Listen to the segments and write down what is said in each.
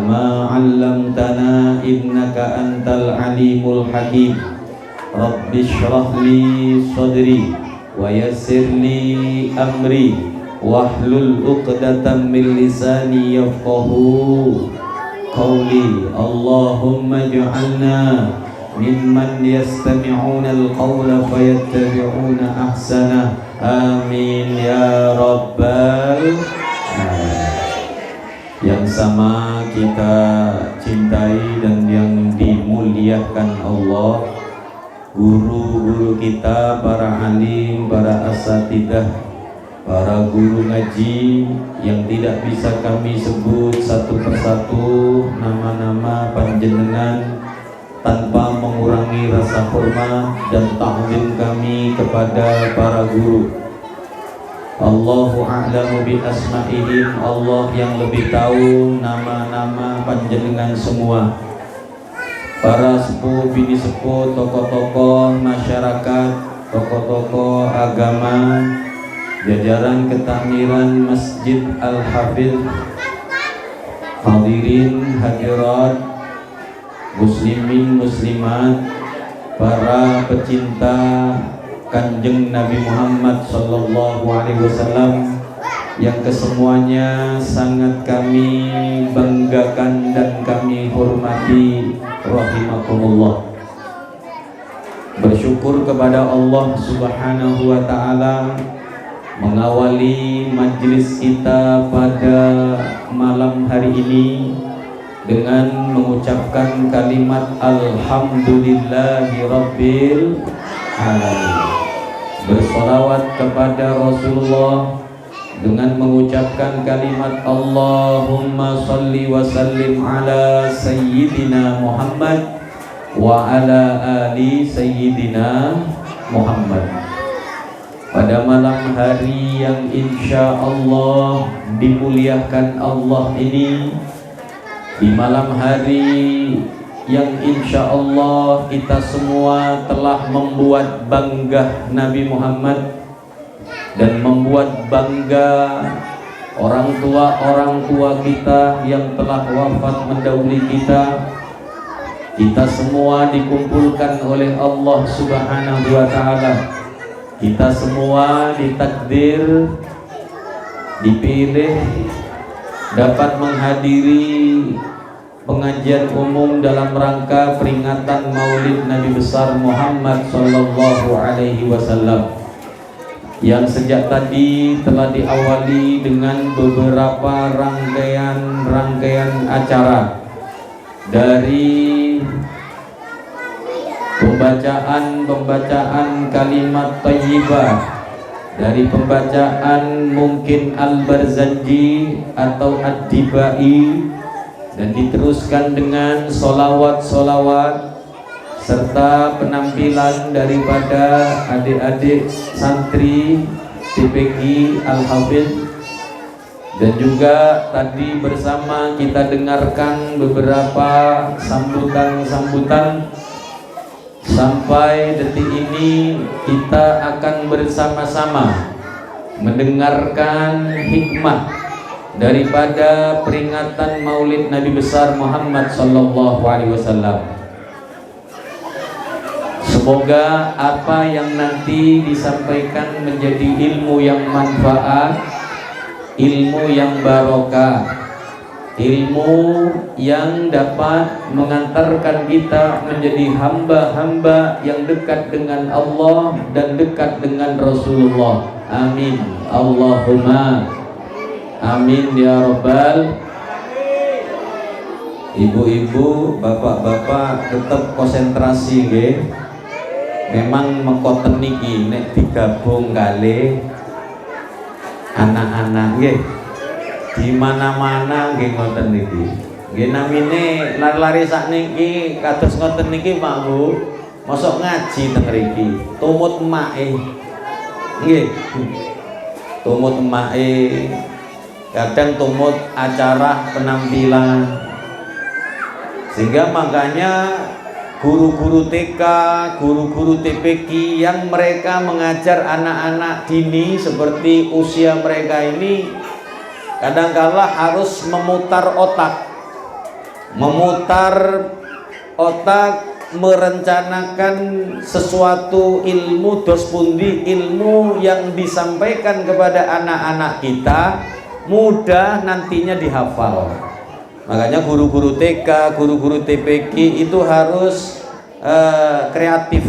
ما علمتنا إنك أنت العليم الحكيم رب اشرح لي صدري ويسر لي أمري واحلل عقدة من لساني يفقهوا قولي اللهم اجعلنا ممن يستمعون القول فيتبعون أحسنه آمين يا رب العالمين. Yang sama kita cintai dan yang dimuliakan Allah, guru-guru kita, para alim, para asatidah, para guru ngaji yang tidak bisa kami sebut satu persatu nama-nama panjenengan tanpa mengurangi rasa hormat dan ta'zim kami kepada para guru. Allahu a'lamu bi asma'ihim, Allah yang lebih tahu nama-nama panjenengan semua. Para sepuh, bini sepuh, tokoh-tokoh masyarakat, tokoh-tokoh agama, jajaran ketakmiran Masjid Al-Hafidh, hadirin hadirat, muslimin muslimat, para pecinta Kanjeng Nabi Muhammad Sallallahu Alaihi Wasallam yang kesemuanya sangat kami banggakan dan kami hormati, rahimakumullah. Bersyukur kepada Allah Subhanahu wa Ta'ala mengawali majlis kita pada malam hari ini dengan mengucapkan kalimat Alhamdulillahi Rabbil Alamin, bersolawat kepada Rasulullah dengan mengucapkan kalimat Allahumma salli wa sallim ala Sayyidina Muhammad wa ala ali Sayyidina Muhammad. Pada malam hari yang insya Allah dimuliakan Allah ini, di malam hari yang insya Allah kita semua telah membuat bangga Nabi Muhammad dan membuat bangga orang tua kita yang telah wafat mendahului kita. Kita semua dikumpulkan oleh Allah Subhanahu wa Ta'ala. Kita semua ditakdir, dipilih dapat menghadiri pengajian umum dalam rangka peringatan Maulid Nabi besar Muhammad Sallallahu Alaihi Wasallam yang sejak tadi telah diawali dengan beberapa rangkaian acara, dari pembacaan kalimat thayyibah, dari pembacaan mungkin Al-Barzanji atau Ad-Dibai, dan diteruskan dengan solawat serta penampilan daripada adik-adik santri TPQ Al-Hafidh. Dan juga tadi bersama kita dengarkan beberapa sambutan sampai detik ini kita akan bersama-sama mendengarkan hikmah daripada peringatan Maulid Nabi besar Muhammad Sallallahu Alaihi Wasallam. Semoga apa yang nanti disampaikan menjadi ilmu yang manfaat, ilmu yang barokah, ilmu yang dapat mengantarkan kita menjadi hamba-hamba yang dekat dengan Allah dan dekat dengan Rasulullah. Amin. Allahumma amin ya rabbal. Ibu-ibu, bapak-bapak tetap konsentrasi nggih. Memang mengkoten niki nek digabung kali anak-anak nggih. Di mana-mana nggih ngoten niki. Nggih namine lari-lari sakniki kados ngoten niki Pak Bu. Mosok ngaji teng mriki. Tumut emake. Nggih. Tumut emake. Kadang tumut acara penampilan, sehingga makanya guru-guru TK, guru-guru TPQ yang mereka mengajar anak-anak dini seperti usia mereka ini kadangkala harus memutar otak memutar otak, merencanakan sesuatu ilmu dos pundi, ilmu yang disampaikan kepada anak-anak kita mudah nantinya dihafal. Makanya guru-guru TK, guru-guru TPG itu harus kreatif.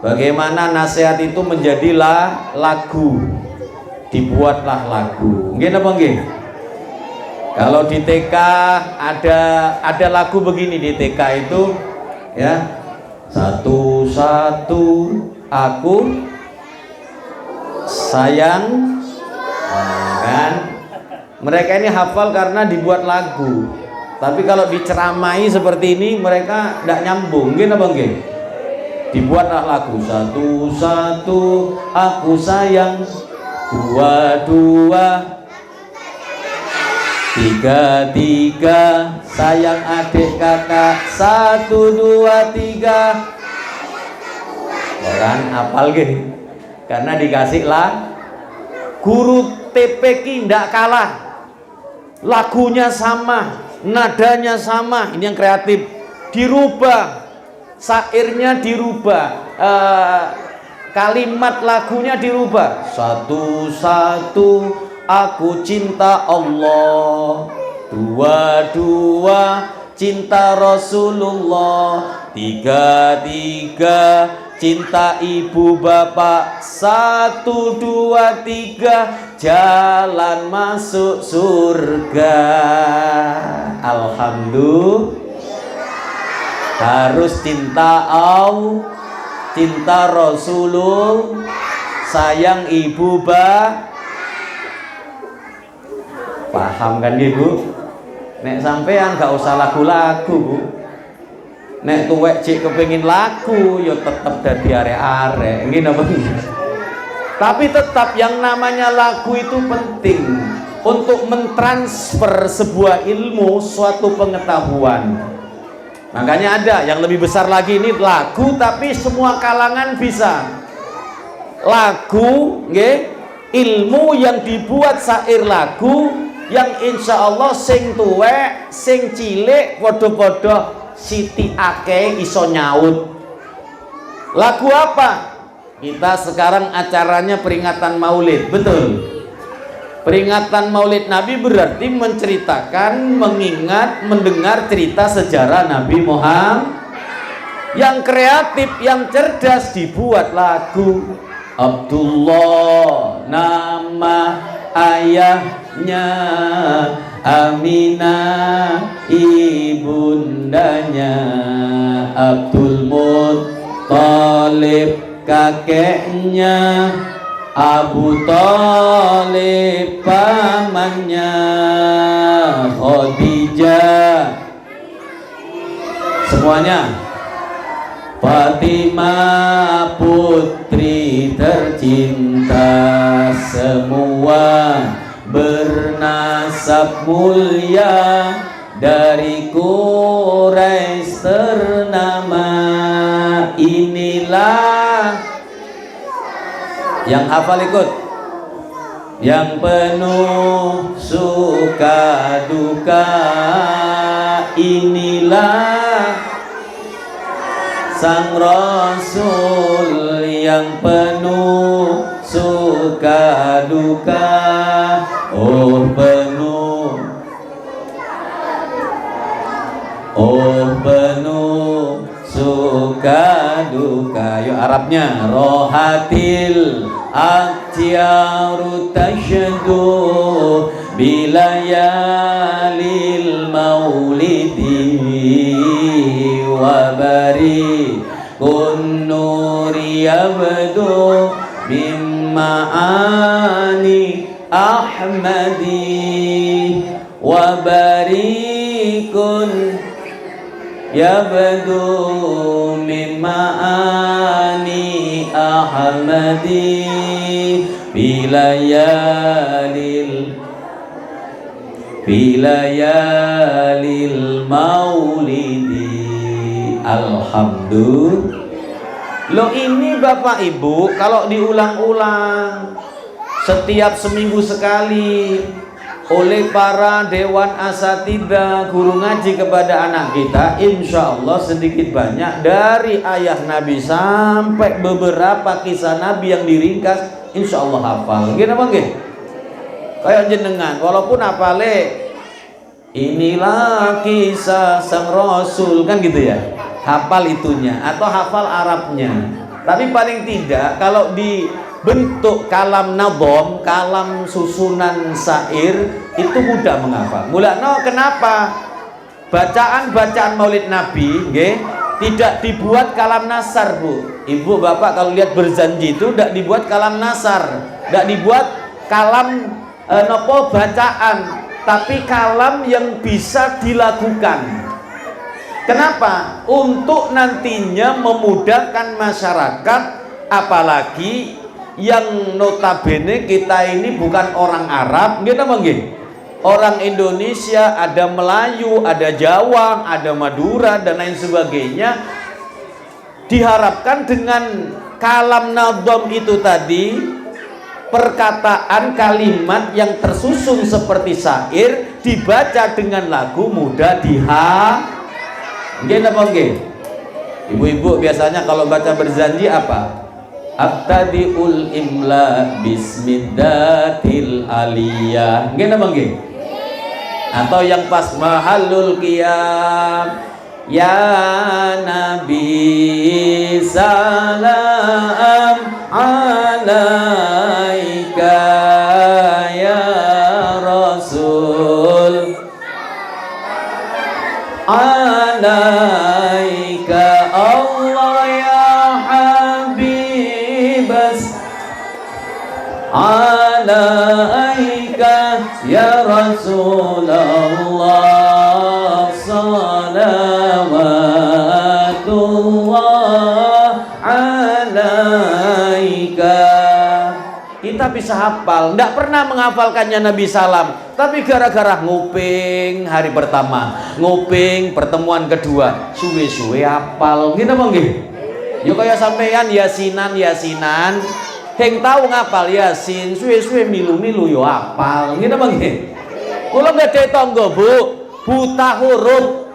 Bagaimana nasihat itu menjadilah lagu, dibuatlah lagu. Nggih napa nggih? Kalau di TK ada lagu begini di TK itu ya, satu-satu aku sayang, kan? Mereka ini hafal karena dibuat lagu. Tapi kalau diceramai seperti ini mereka tidak nyambung. Nggih napa nggih? Dibuatlah lagu, satu-satu aku sayang, dua-dua, tiga-tiga sayang adik kakak, satu dua tiga. Orang hafal gini karena dikasih lah. Guru TPK tidak kalah, lagunya sama, nadanya sama. Ini yang kreatif, dirubah, syairnya dirubah, kalimat lagunya dirubah. Satu-satu aku cinta Allah, dua-dua cinta Rasulullah, tiga-tiga cinta ibu bapak, satu dua tiga jalan masuk surga. Alhamdulillah. Harus cinta Allah, cinta Rasulullah, sayang ibu bapak. Paham kan ibu? Nek sampean gak usah lagu-lagu bu. Nek tuwek cik kepengin lagu, yo tetep dadi arek-arek. Nggih napa? Tapi tetap yang namanya lagu itu penting untuk mentransfer sebuah ilmu, suatu pengetahuan. Makanya ada yang lebih besar lagi, ini lagu tapi semua kalangan bisa. Lagu, nggih, ilmu yang dibuat syair lagu yang insya Allah sing tuwek, sing cilik, podo-podo siti ake iso nyaut. Lagu apa? Kita sekarang acaranya peringatan Maulid, betul? Peringatan Maulid Nabi berarti menceritakan, mengingat, mendengar cerita sejarah Nabi Muhammad. Yang kreatif, yang cerdas dibuat lagu. Abdullah nama ayahnya, Aminah ibundanya, Abdul Muttalib kakeknya, Abu Thalib pamannya, Khadijah semuanya, Fatimah putri tercinta, semua bernasab mulia, dari Quraisy ternama. Inilah yang hafal ikut, yang penuh suka duka. Inilah Sang Rasul yang penuh suka duka. Oh penuh suka duka. Yuk Arabnya, rohatil akhtiaru tashdu bilayalil maulidi wabari kun nuri yabdu mimmaani ahmadi wabari kun yabdu mimmaani ahmadi bilayalil maulidi. Alhamdulillah. Loh ini Bapak Ibu kalau diulang-ulang setiap seminggu sekali, oleh para dewan asatidzah guru ngaji kepada anak kita, insya Allah sedikit banyak dari ayah Nabi sampai beberapa kisah Nabi yang diringkas, insya Allah hafal. Gini apa gini? Kayak jenengan, walaupun hafale inilah kisah sang Rasul kan gitu ya, hafal itunya atau hafal Arabnya. Tapi paling tidak kalau dibentuk kalam nadhom, kalam susunan syair itu mudah menghafal. Mulanya kenapa bacaan-bacaan Maulid Nabi tidak dibuat kalam nasar, Bu. Ibu bapak kalau lihat berjanji itu tidak dibuat kalam nasar, tidak dibuat kalam nopo bacaan, tapi kalam yang bisa dilakukan. Kenapa? Untuk nantinya memudahkan masyarakat, apalagi yang notabene kita ini bukan orang Arab, gitu apa nggih? Orang Indonesia, ada Melayu, ada Jawa, ada Madura dan lain sebagainya. Diharapkan dengan kalam nadhom itu tadi, perkataan kalimat yang tersusun seperti syair dibaca dengan lagu mudah Nggih napa nggih? Ibu-ibu biasanya kalau baca berjanji apa? Abtadiul imla bismiddatil aliyah. Nggih napa nggih? Atau yang pas mahallul qiyam, ya Nabi salam alaika ya Rasul alaika Allah ya Habibas alaika ya Rasulullah salawatullah alaika. Kita bisa hafal, tidak pernah menghafalkannya Nabi salam, tapi gara-gara nguping hari pertama, nguping pertemuan kedua, suwe-suwe hafal. Gitu apa nggih? Ya kaya sampeyan yasinan, heng tahu ngapal yasin, suwe-suwe milu-milu yo hafal. Gitu apa nggih? Kula gede tangga, Bu, buta huruf.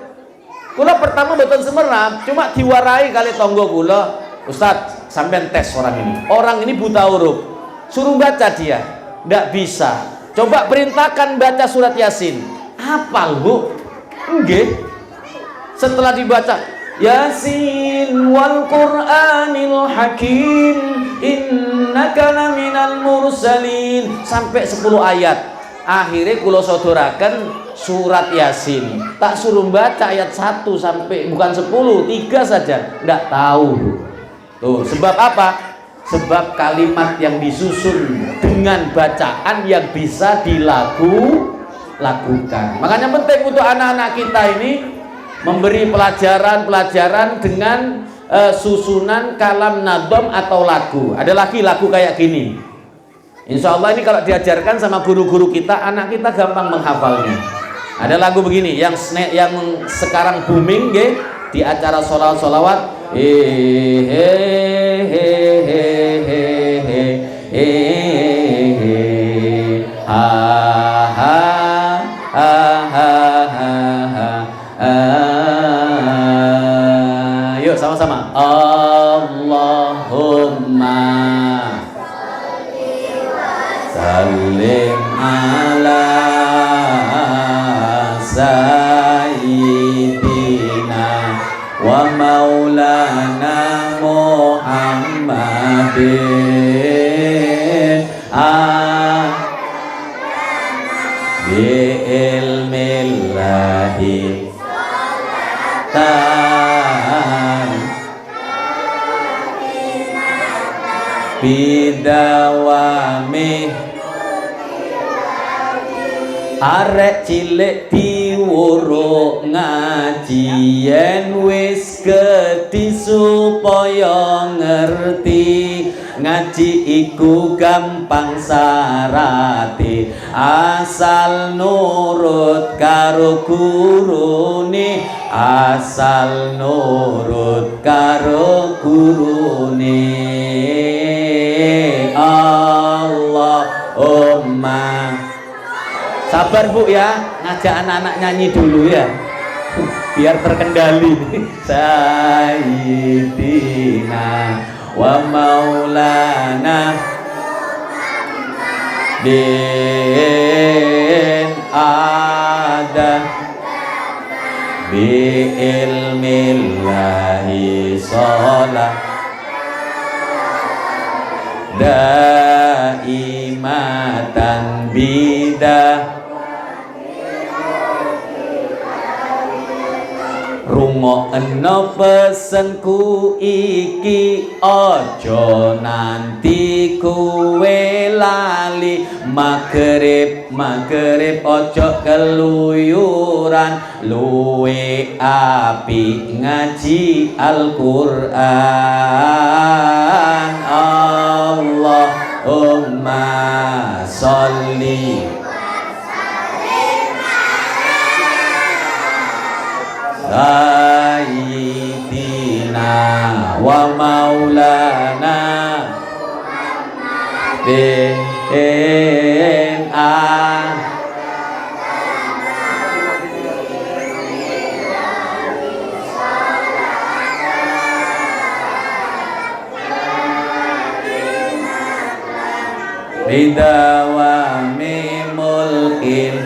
Kula pertama mboten semerap, cuma diwarai kali tangga kula. Ustaz, sampean tes orang ini. Orang ini buta huruf. Suruh baca dia, tidak bisa. Coba perintahkan baca surat Yasin, hafal, Bu? Nggih. Setelah dibaca Yasin wal Qur'anil Hakim innaka laminal mursalin sampai 10 ayat. Akhirnya kula sodorakan surat Yasin. Tak suruh baca ayat 1 sampai bukan 10, 3 saja. Tidak tahu. Tuh, sebab apa? Sebab kalimat yang disusun dengan bacaan yang bisa dilakukan. Makanya penting untuk anak-anak kita ini memberi pelajaran-pelajaran dengan susunan kalam nadhom atau lagu. Ada lagi lagu kayak gini. Insya Allah ini kalau diajarkan sama guru-guru kita, anak kita gampang menghafalnya. Ada lagu begini yang sekarang booming di acara sholawat. Yuk sama-sama. Allahumma sallim ala sayyidina wa maulana Muhammadin bi'ilmillahi bidawami arek cilik diwuruh ngaji yen wis gedhi supaya ngerti ngaji iku gampang sarate asal nurut karo gurune asal nurut karo gurune Allahumma Sabar Bu ya, ngajak anak-anak nyanyi dulu ya, biar terkendali. Sayyidina wa maulana bin ada bi ilmillahi sholat daimatan bidah rungokno pesenku iki aja nanti kuwe lali magrib aja keluyuran luwe api ngaji Al-Qur'an Allahumma sholli Sayyidina wa maulana bin bidawami mulkin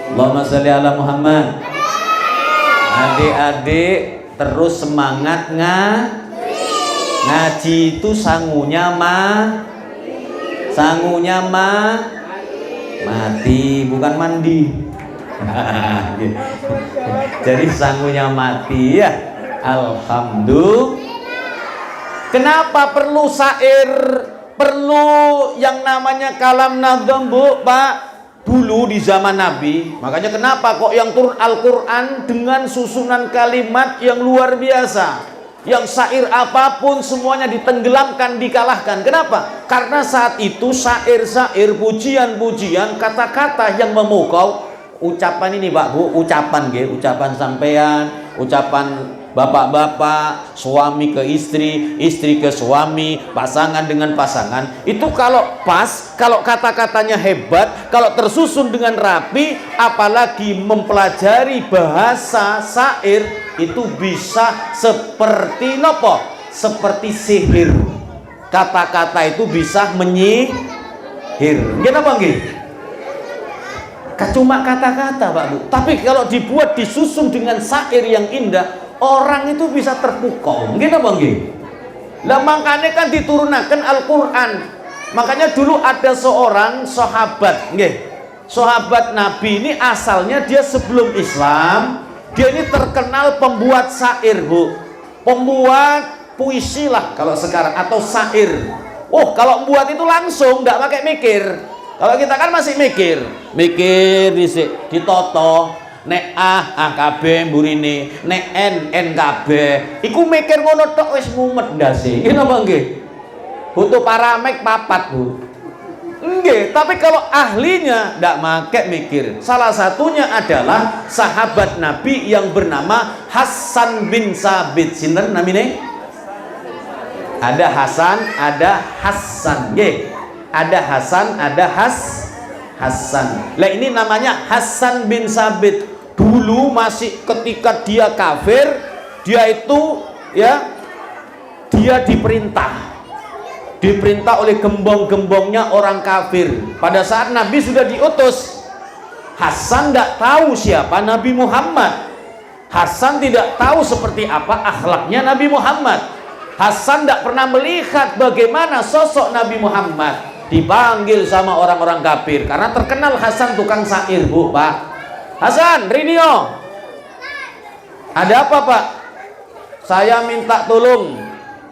Allahumma sholli ala Muhammad. Adik-adik terus semangat ngaji itu sangunya mati bukan mandi. Jadi sangunya mati ya. Alhamdulillah. Kenapa perlu syair, perlu yang namanya kalam nadham Bu, Pak? Dulu di zaman Nabi, makanya kenapa kok yang turun Al-Quran dengan susunan kalimat yang luar biasa, yang syair apapun semuanya ditenggelamkan, dikalahkan. Kenapa? Karena saat itu syair-syair, pujian-pujian, kata-kata yang memukau, ucapan ini Pak Bu, ucapan sampean, ucapan bapak-bapak, suami ke istri, istri ke suami, pasangan dengan pasangan. Itu kalau pas, kalau kata-katanya hebat, kalau tersusun dengan rapi, apalagi mempelajari bahasa syair, itu bisa seperti nopo, seperti sihir. Kata-kata itu bisa menyihir. Kenapa nggih? Cuma kata-kata Pak Bu. Tapi kalau dibuat, disusun dengan syair yang indah, orang itu bisa terpukau. Gitu Bang nggih. Lah makanya kan diturunkan Al-Qur'an. Makanya dulu ada seorang sahabat, nggih. Sahabat Nabi ini asalnya dia sebelum Islam, dia ini terkenal pembuat syair, Bu. Pembuat puisi lah kalau sekarang, atau syair. Oh, kalau buat itu langsung enggak pakai mikir. Kalau kita kan masih mikir dhisik, ditoto. Nek KB mburine, nek N KB. Iku mikir ngono tok wis mumet ndase. Nggih napa nggih? Butuh paramek papat, Bu. Nggih, tapi kalau ahlinya ndak make mikir. Salah satunya adalah sahabat Nabi yang bernama Hasan bin Sabit. Sinten namine? Ada Hasan, ada Hasan. Nggih. Ada Hasan, ada Hasan. Lah ini namanya Hasan bin Sabit. Dulu masih ketika dia kafir, dia itu ya, dia diperintah oleh gembong-gembongnya orang kafir. Pada saat Nabi sudah diutus, Hasan tidak tahu siapa Nabi Muhammad. Hasan tidak tahu seperti apa akhlaknya Nabi Muhammad. Hasan tidak pernah melihat bagaimana sosok Nabi Muhammad. Dipanggil sama orang-orang kafir karena terkenal Hasan tukang syair, Bu, Pak. Hasan, Rinio, ada apa Pak? Saya minta tolong,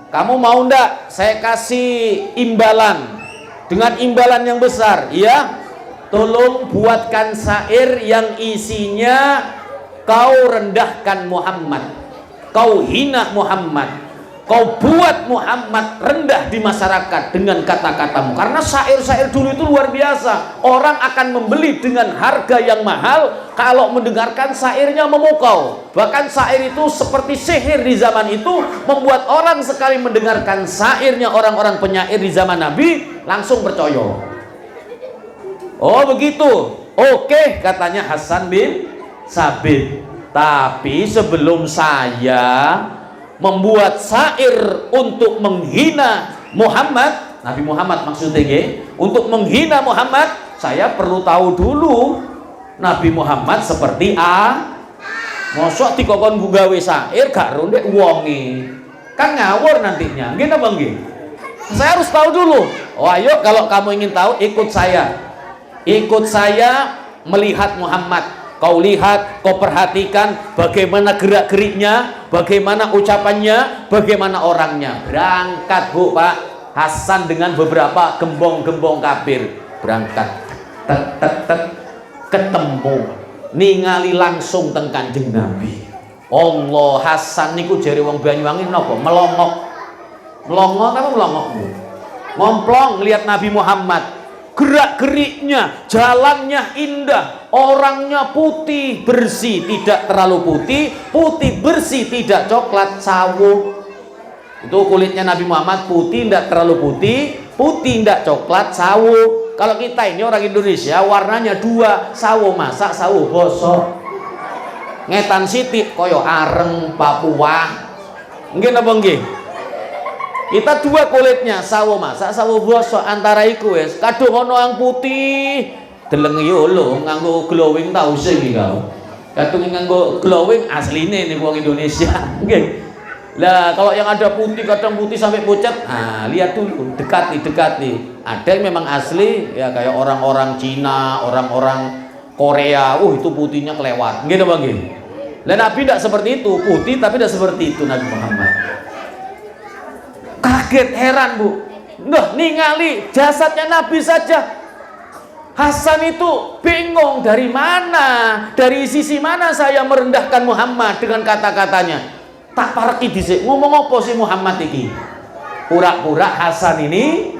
kamu mau ndak saya kasih imbalan, dengan imbalan yang besar? Iya, tolong buatkan syair yang isinya kau rendahkan Muhammad, kau hina Muhammad, kau buat Muhammad rendah di masyarakat dengan kata-katamu. Karena syair-syair dulu itu luar biasa. Orang akan membeli dengan harga yang mahal kalau mendengarkan syairnya memukau. Bahkan syair itu seperti sihir di zaman itu, membuat orang sekali mendengarkan syairnya orang-orang penyair di zaman Nabi langsung percaya. Oh begitu. Oke, katanya Hasan bin Sabit. Tapi sebelum saya membuat syair untuk menghina Muhammad, Nabi Muhammad maksudnya, untuk menghina Muhammad, saya perlu tahu dulu Nabi Muhammad seperti A. Mosok dikokon gawe syair gak rondek wongi, kan ngawur nantinya. Gini apa nggih? Saya harus tahu dulu. Oh ayo, kalau kamu ingin tahu, ikut saya. Ikut saya melihat Muhammad. Kau lihat, kau perhatikan bagaimana gerak-geriknya, bagaimana ucapannya, bagaimana orangnya. Berangkat Bu Pak Hasan dengan beberapa gembong-gembong kafir. Berangkat, tek tek tek, ketemu, ningali langsung teng Kanjeng Nabi. Allah, Hasan niku jari wong Banyuwangi napa? Melongok. Melongok apa melongok? Ngomplong lihat Nabi Muhammad. Gerak-geriknya, jalannya indah, orangnya putih bersih, tidak terlalu putih, putih bersih, tidak coklat sawo. Itu kulitnya Nabi Muhammad putih, tidak terlalu putih, putih tidak coklat sawo. Kalau kita ini orang Indonesia warnanya dua, sawo masak, sawo bosok. Ngetan sitik koyo areng Papua. Nggih napa nggih? Kita dua kulitnya, sawo masak, sawo bosok, antara iku wis kadung ono yang putih, deleng yo lho nganggo glowing tau sing iki kau. Kadung nganggo glowing asline nih wong Indonesia. Nggih. Lah kalau yang ada putih, kadang putih sampai pucat, lihat dulu, dekati. Ada yang memang asli ya kayak orang-orang Cina, orang-orang Korea, itu putihnya kelewat. Nggih napa nggih? Lah Nabi tidak seperti itu, putih tapi tidak seperti itu Nabi Muhammad. Kaget, heran Bu. Nah, ningali jasadnya Nabi saja. Hasan itu bingung, dari mana, dari sisi mana saya merendahkan Muhammad dengan kata-katanya. Tak pareki dhisik, ngomong apa sih Muhammad iki? Pura-pura Hasan ini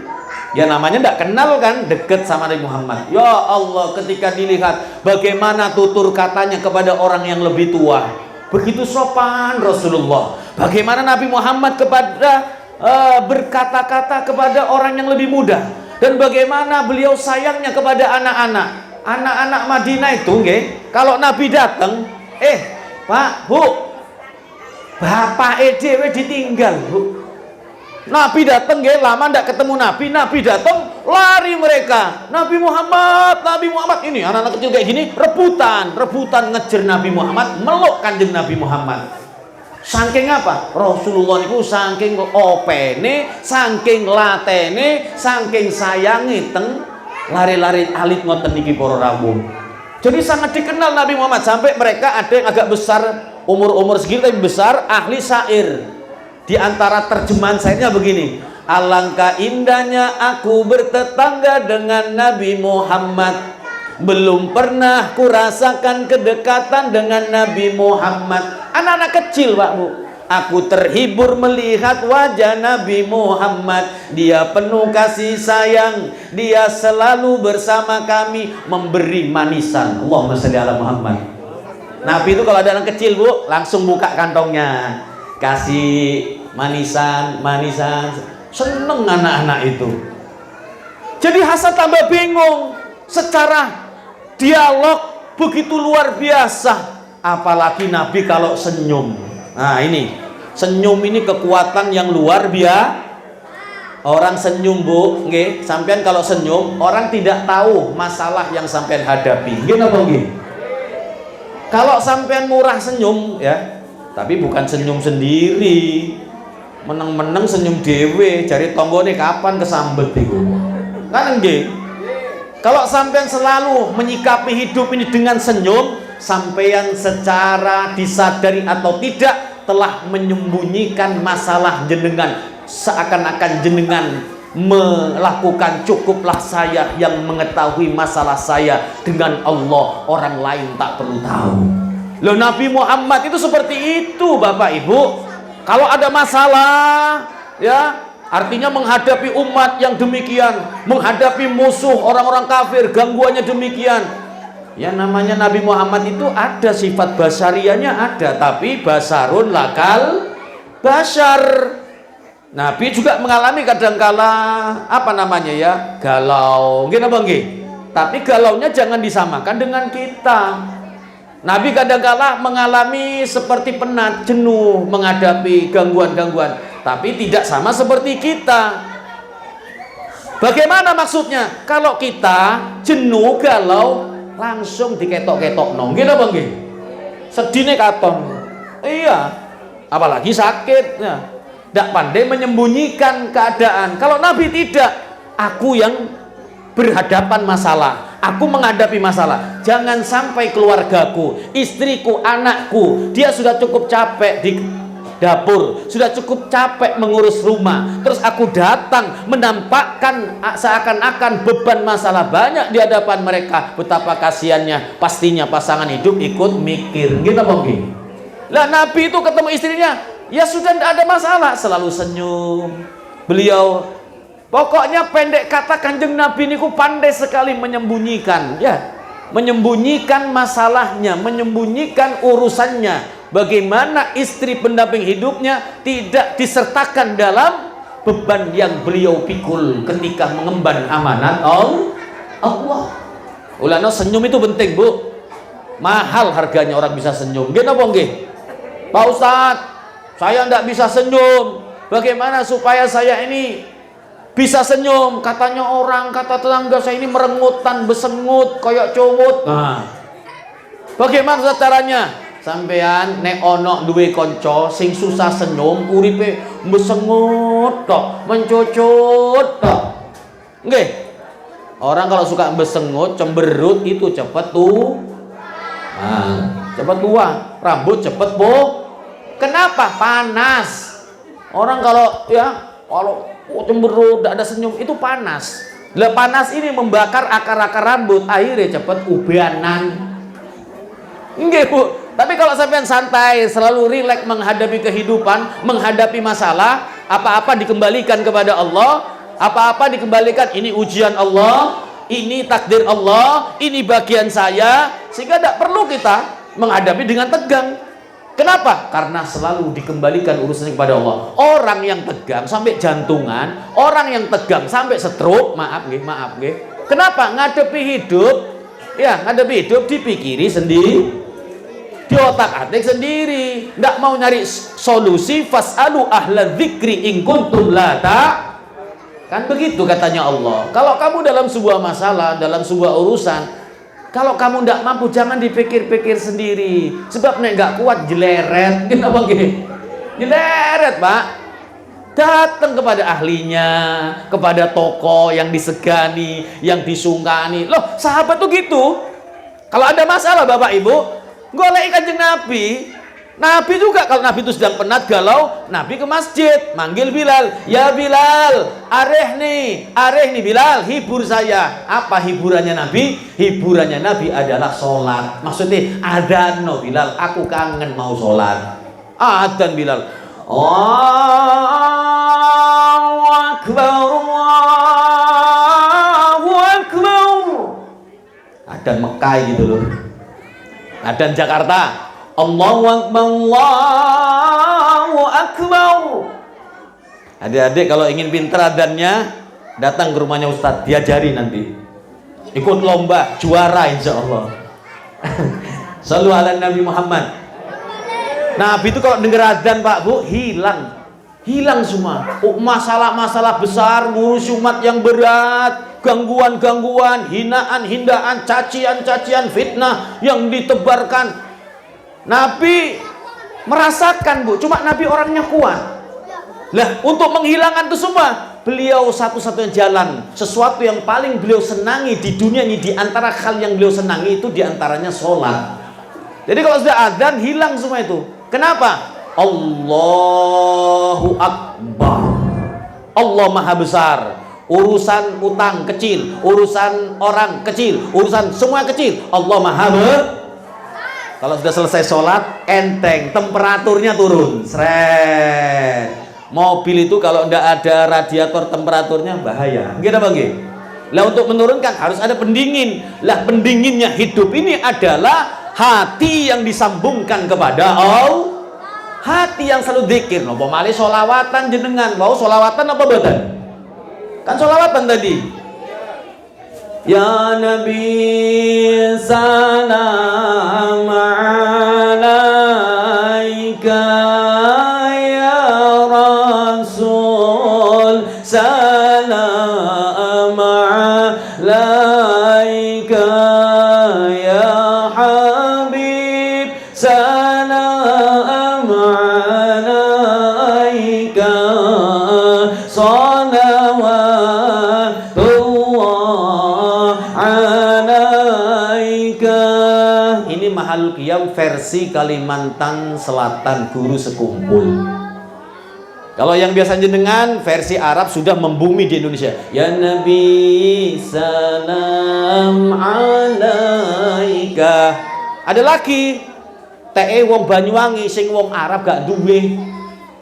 ya namanya ndak kenal kan, deket sama Nabi Muhammad. Ya Allah, ketika dilihat bagaimana tutur katanya kepada orang yang lebih tua, begitu sopan Rasulullah. Bagaimana Nabi Muhammad berkata-kata kepada orang yang lebih muda, dan bagaimana beliau sayangnya kepada anak-anak Madinah itu nggih. Kalau Nabi datang, Pak, Bu, bapak dhewe ditinggal, Bu. Nabi datang nggih, lama ndak ketemu Nabi datang, lari mereka. Nabi Muhammad ini anak-anak kecil kayak gini rebutan ngejar Nabi Muhammad, meluk Kanjeng Nabi Muhammad. Saking apa? Rasulullah itu saking opene, saking latene, saking sayangi teng lari-lari alit ngoten niki para rawuh. Jadi sangat dikenal Nabi Muhammad, sampai mereka ada yang agak besar, umur segitu tapi besar, ahli syair. Di antara terjemahan syairnya begini: alangkah indahnya aku bertetangga dengan Nabi Muhammad. Belum pernah kurasakan kedekatan dengan Nabi Muhammad. Anak-anak kecil Pak Bu, aku terhibur melihat wajah Nabi Muhammad. Dia penuh kasih sayang, dia selalu bersama kami, memberi manisan. Allahumma sholli ala Muhammad. Nabi itu kalau ada anak kecil Bu, langsung buka kantongnya, kasih manisan. Seneng anak-anak itu. Jadi Hasan tambah bingung. Secara dialog begitu luar biasa, apalagi Nabi kalau senyum. Nah ini senyum ini kekuatan yang luar biasa. Orang senyum Bu, nggih, sampean kalau senyum orang tidak tahu masalah yang sampean hadapi. Nggih napa nggih? Kalau sampean murah senyum ya, tapi bukan senyum sendiri, meneng-meneng senyum dewe, cari tonggone kapan kesambet iku. Kan nggih? Kalau sampean selalu menyikapi hidup ini dengan senyum, sampean secara disadari atau tidak telah menyembunyikan masalah jenengan, seakan-akan jenengan melakukan cukuplah saya yang mengetahui masalah saya dengan Allah, orang lain tak perlu tahu. Loh, Nabi Muhammad itu seperti itu Bapak Ibu. Kalau ada masalah ya, artinya menghadapi umat yang demikian, menghadapi musuh orang-orang kafir, gangguannya demikian. Ya namanya Nabi Muhammad itu ada sifat basarianya ada, tapi basarun lakal basar. Nabi juga mengalami kadangkala apa namanya ya, galau. Nggih napa nggih? tapi galaunya jangan disamakan dengan kita. Nabi kadang-kala mengalami seperti penat, jenuh menghadapi gangguan-gangguan, tapi tidak sama seperti kita. Bagaimana maksudnya? Kalau kita jenuh, galau, langsung diketok-ketok nong, gitu bang, sedihnya katon. Iya, apalagi sakit, ya. Tidak pandai menyembunyikan keadaan. Kalau Nabi tidak, aku yang berhadapan masalah, aku menghadapi masalah. Jangan sampai keluargaku, istriku, anakku, dia sudah cukup capek di dapur, sudah cukup capek mengurus rumah, terus aku datang menampakkan seakan-akan beban masalah banyak di hadapan mereka. Betapa kasihannya, pastinya pasangan hidup ikut mikir, gitu mungkin. Lah Nabi itu ketemu istrinya, ya sudah tidak ada masalah, selalu senyum. Beliau pokoknya pendek kata, Kanjeng Nabi niku pandai sekali menyembunyikan, ya, menyembunyikan masalahnya, menyembunyikan urusannya. Bagaimana istri pendamping hidupnya tidak disertakan dalam beban yang beliau pikul ketika mengemban amanat Allah. Ulama senyum itu penting, Bu. Mahal harganya orang bisa senyum. Gini apa nggih? Pak Ustadz, saya tidak bisa senyum. Bagaimana supaya saya ini bisa senyum? Katanya orang, kata tetangga saya ini merengutan, besengut, kayak comot. Nah, bagaimana caranya? Sampean nek ono duwe kanca sing susah senyum, uripe besengut tok, mencucut tok. Nggih. Orang kalau suka besengut, cemberut itu cepet tuh. Nah, cepet tua, rambut cepet Kenapa? Panas. Orang kalau cemberut, tidak ada senyum, itu panas. Lah panas ini membakar akar-akar rambut, akhirnya cepet ubanan. Nggih, Bu. Tapi kalau sampean santai, selalu rileks menghadapi kehidupan, menghadapi masalah, apa-apa dikembalikan kepada Allah, apa-apa dikembalikan, ini ujian Allah, ini takdir Allah, ini bagian saya, sehingga tidak perlu kita menghadapi dengan tegang. Kenapa? Karena selalu dikembalikan urusannya kepada Allah. Orang yang tegang sampai jantungan, orang yang tegang sampai stroke, maaf nggih. Kenapa? Ngadepi hidup dipikiri sendiri, di otak-atik sendiri, tidak mau nyari solusi. Fas'alu ahla dzikri in kuntum la kan begitu katanya Allah. Kalau kamu dalam sebuah masalah, dalam sebuah urusan, kalau kamu tidak mampu, jangan dipikir-pikir sendiri. Sebab nek nggak kuat jeleret, kenapa nggih? Jeleret, Pak. Datang kepada ahlinya, kepada tokoh yang disegani, yang disungkani. Loh, sahabat tuh gitu. Kalau ada masalah, Bapak Ibu, golek Kanjeng Nabi. Nabi juga kalau Nabi itu sedang penat, galau, Nabi ke masjid, manggil Bilal, ya Bilal, areh nih Bilal, hibur saya. Apa hiburannya Nabi? Hiburannya Nabi adalah sholat. Maksudnya adzan, no Bilal, aku kangen mau sholat. Adzan Bilal, Allahu Akbar, Allahu Akbar. Adzan Mekah gitu loh. Adzan Jakarta, Allahu Akbar, Allahu Akbar. Adik-adik kalau ingin pinter adzannya, datang ke rumahnya Ustadz, diajari nanti. Ikut lomba, juara insya Allah. Shallu ala Nabi Muhammad. Nabi itu kalau dengar adzan, Pak Bu, hilang semua masalah-masalah besar, ngurus umat yang berat, gangguan-gangguan, hinaan-hindaan, cacian-cacian, fitnah yang ditebarkan. Nabi merasakan, Bu, cuma Nabi orangnya kuat. Lah, untuk menghilangkan itu semua, beliau satu-satunya jalan, sesuatu yang paling beliau senangi di dunia ini, di antara hal yang beliau senangi itu diantaranya sholat. Jadi kalau sudah adzan, hilang semua itu. Kenapa? Allahu Akbar. Allah Maha Besar. Urusan utang kecil, urusan orang kecil, urusan semua kecil, Allah Maha Besar. Kalau sudah selesai sholat, enteng, temperaturnya turun. Sret. Mobil itu kalau tidak ada radiator temperaturnya bahaya. Gitu Bang. Lah untuk menurunkan harus ada pendingin. Lah pendinginnya hidup ini adalah hati yang disambungkan kepada Allah. Hati yang selalu zikir. Nopo malih sholawatan jenengan. Mau sholawatan apa badan? Kan sholawatan tadi. Ya Nabi salam alaika, ya Rasul salam alaika, ya Habib salam alaika, ini Mahalul Qiyam versi Kalimantan Selatan guru sekumpul. Kalau yang biasa jenengan versi Arab sudah membumi di Indonesia. Ya Nabi salam alaika. Ada lagi TE wong Banyuwangi sing wong Arab gak duwe,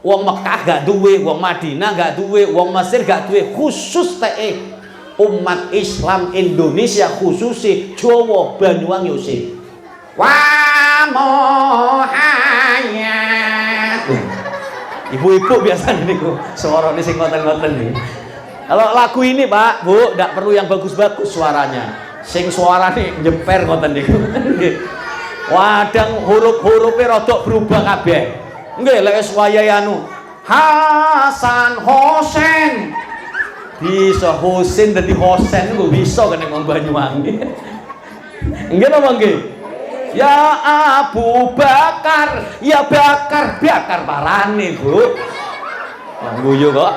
wong Mekah gak duwe, wong Madinah gak duwe, wong Mesir gak duwe, khusus TE umat Islam Indonesia khususnya Jawa Banyuwangi usih. Wa mohayat. Ibu-ibu biasa niku suarane sing ngoten-ngoten nih. Kalau lagu ini Pak, Bu, ndak perlu yang bagus-bagus suaranya. Sing suarane nyeper ngoten niku. Nggih. Wadang huruf-hurufnya rodok berubah kabeh. Nggih, lek wis wayahe anu Hasan Hosen. Bisa Hosen dadi Hosen kok bisa kene wong Banyuwangi. Nggih napa nggih? Ya Abu Bakar, ya bakar parane, Bu. Guyu kok.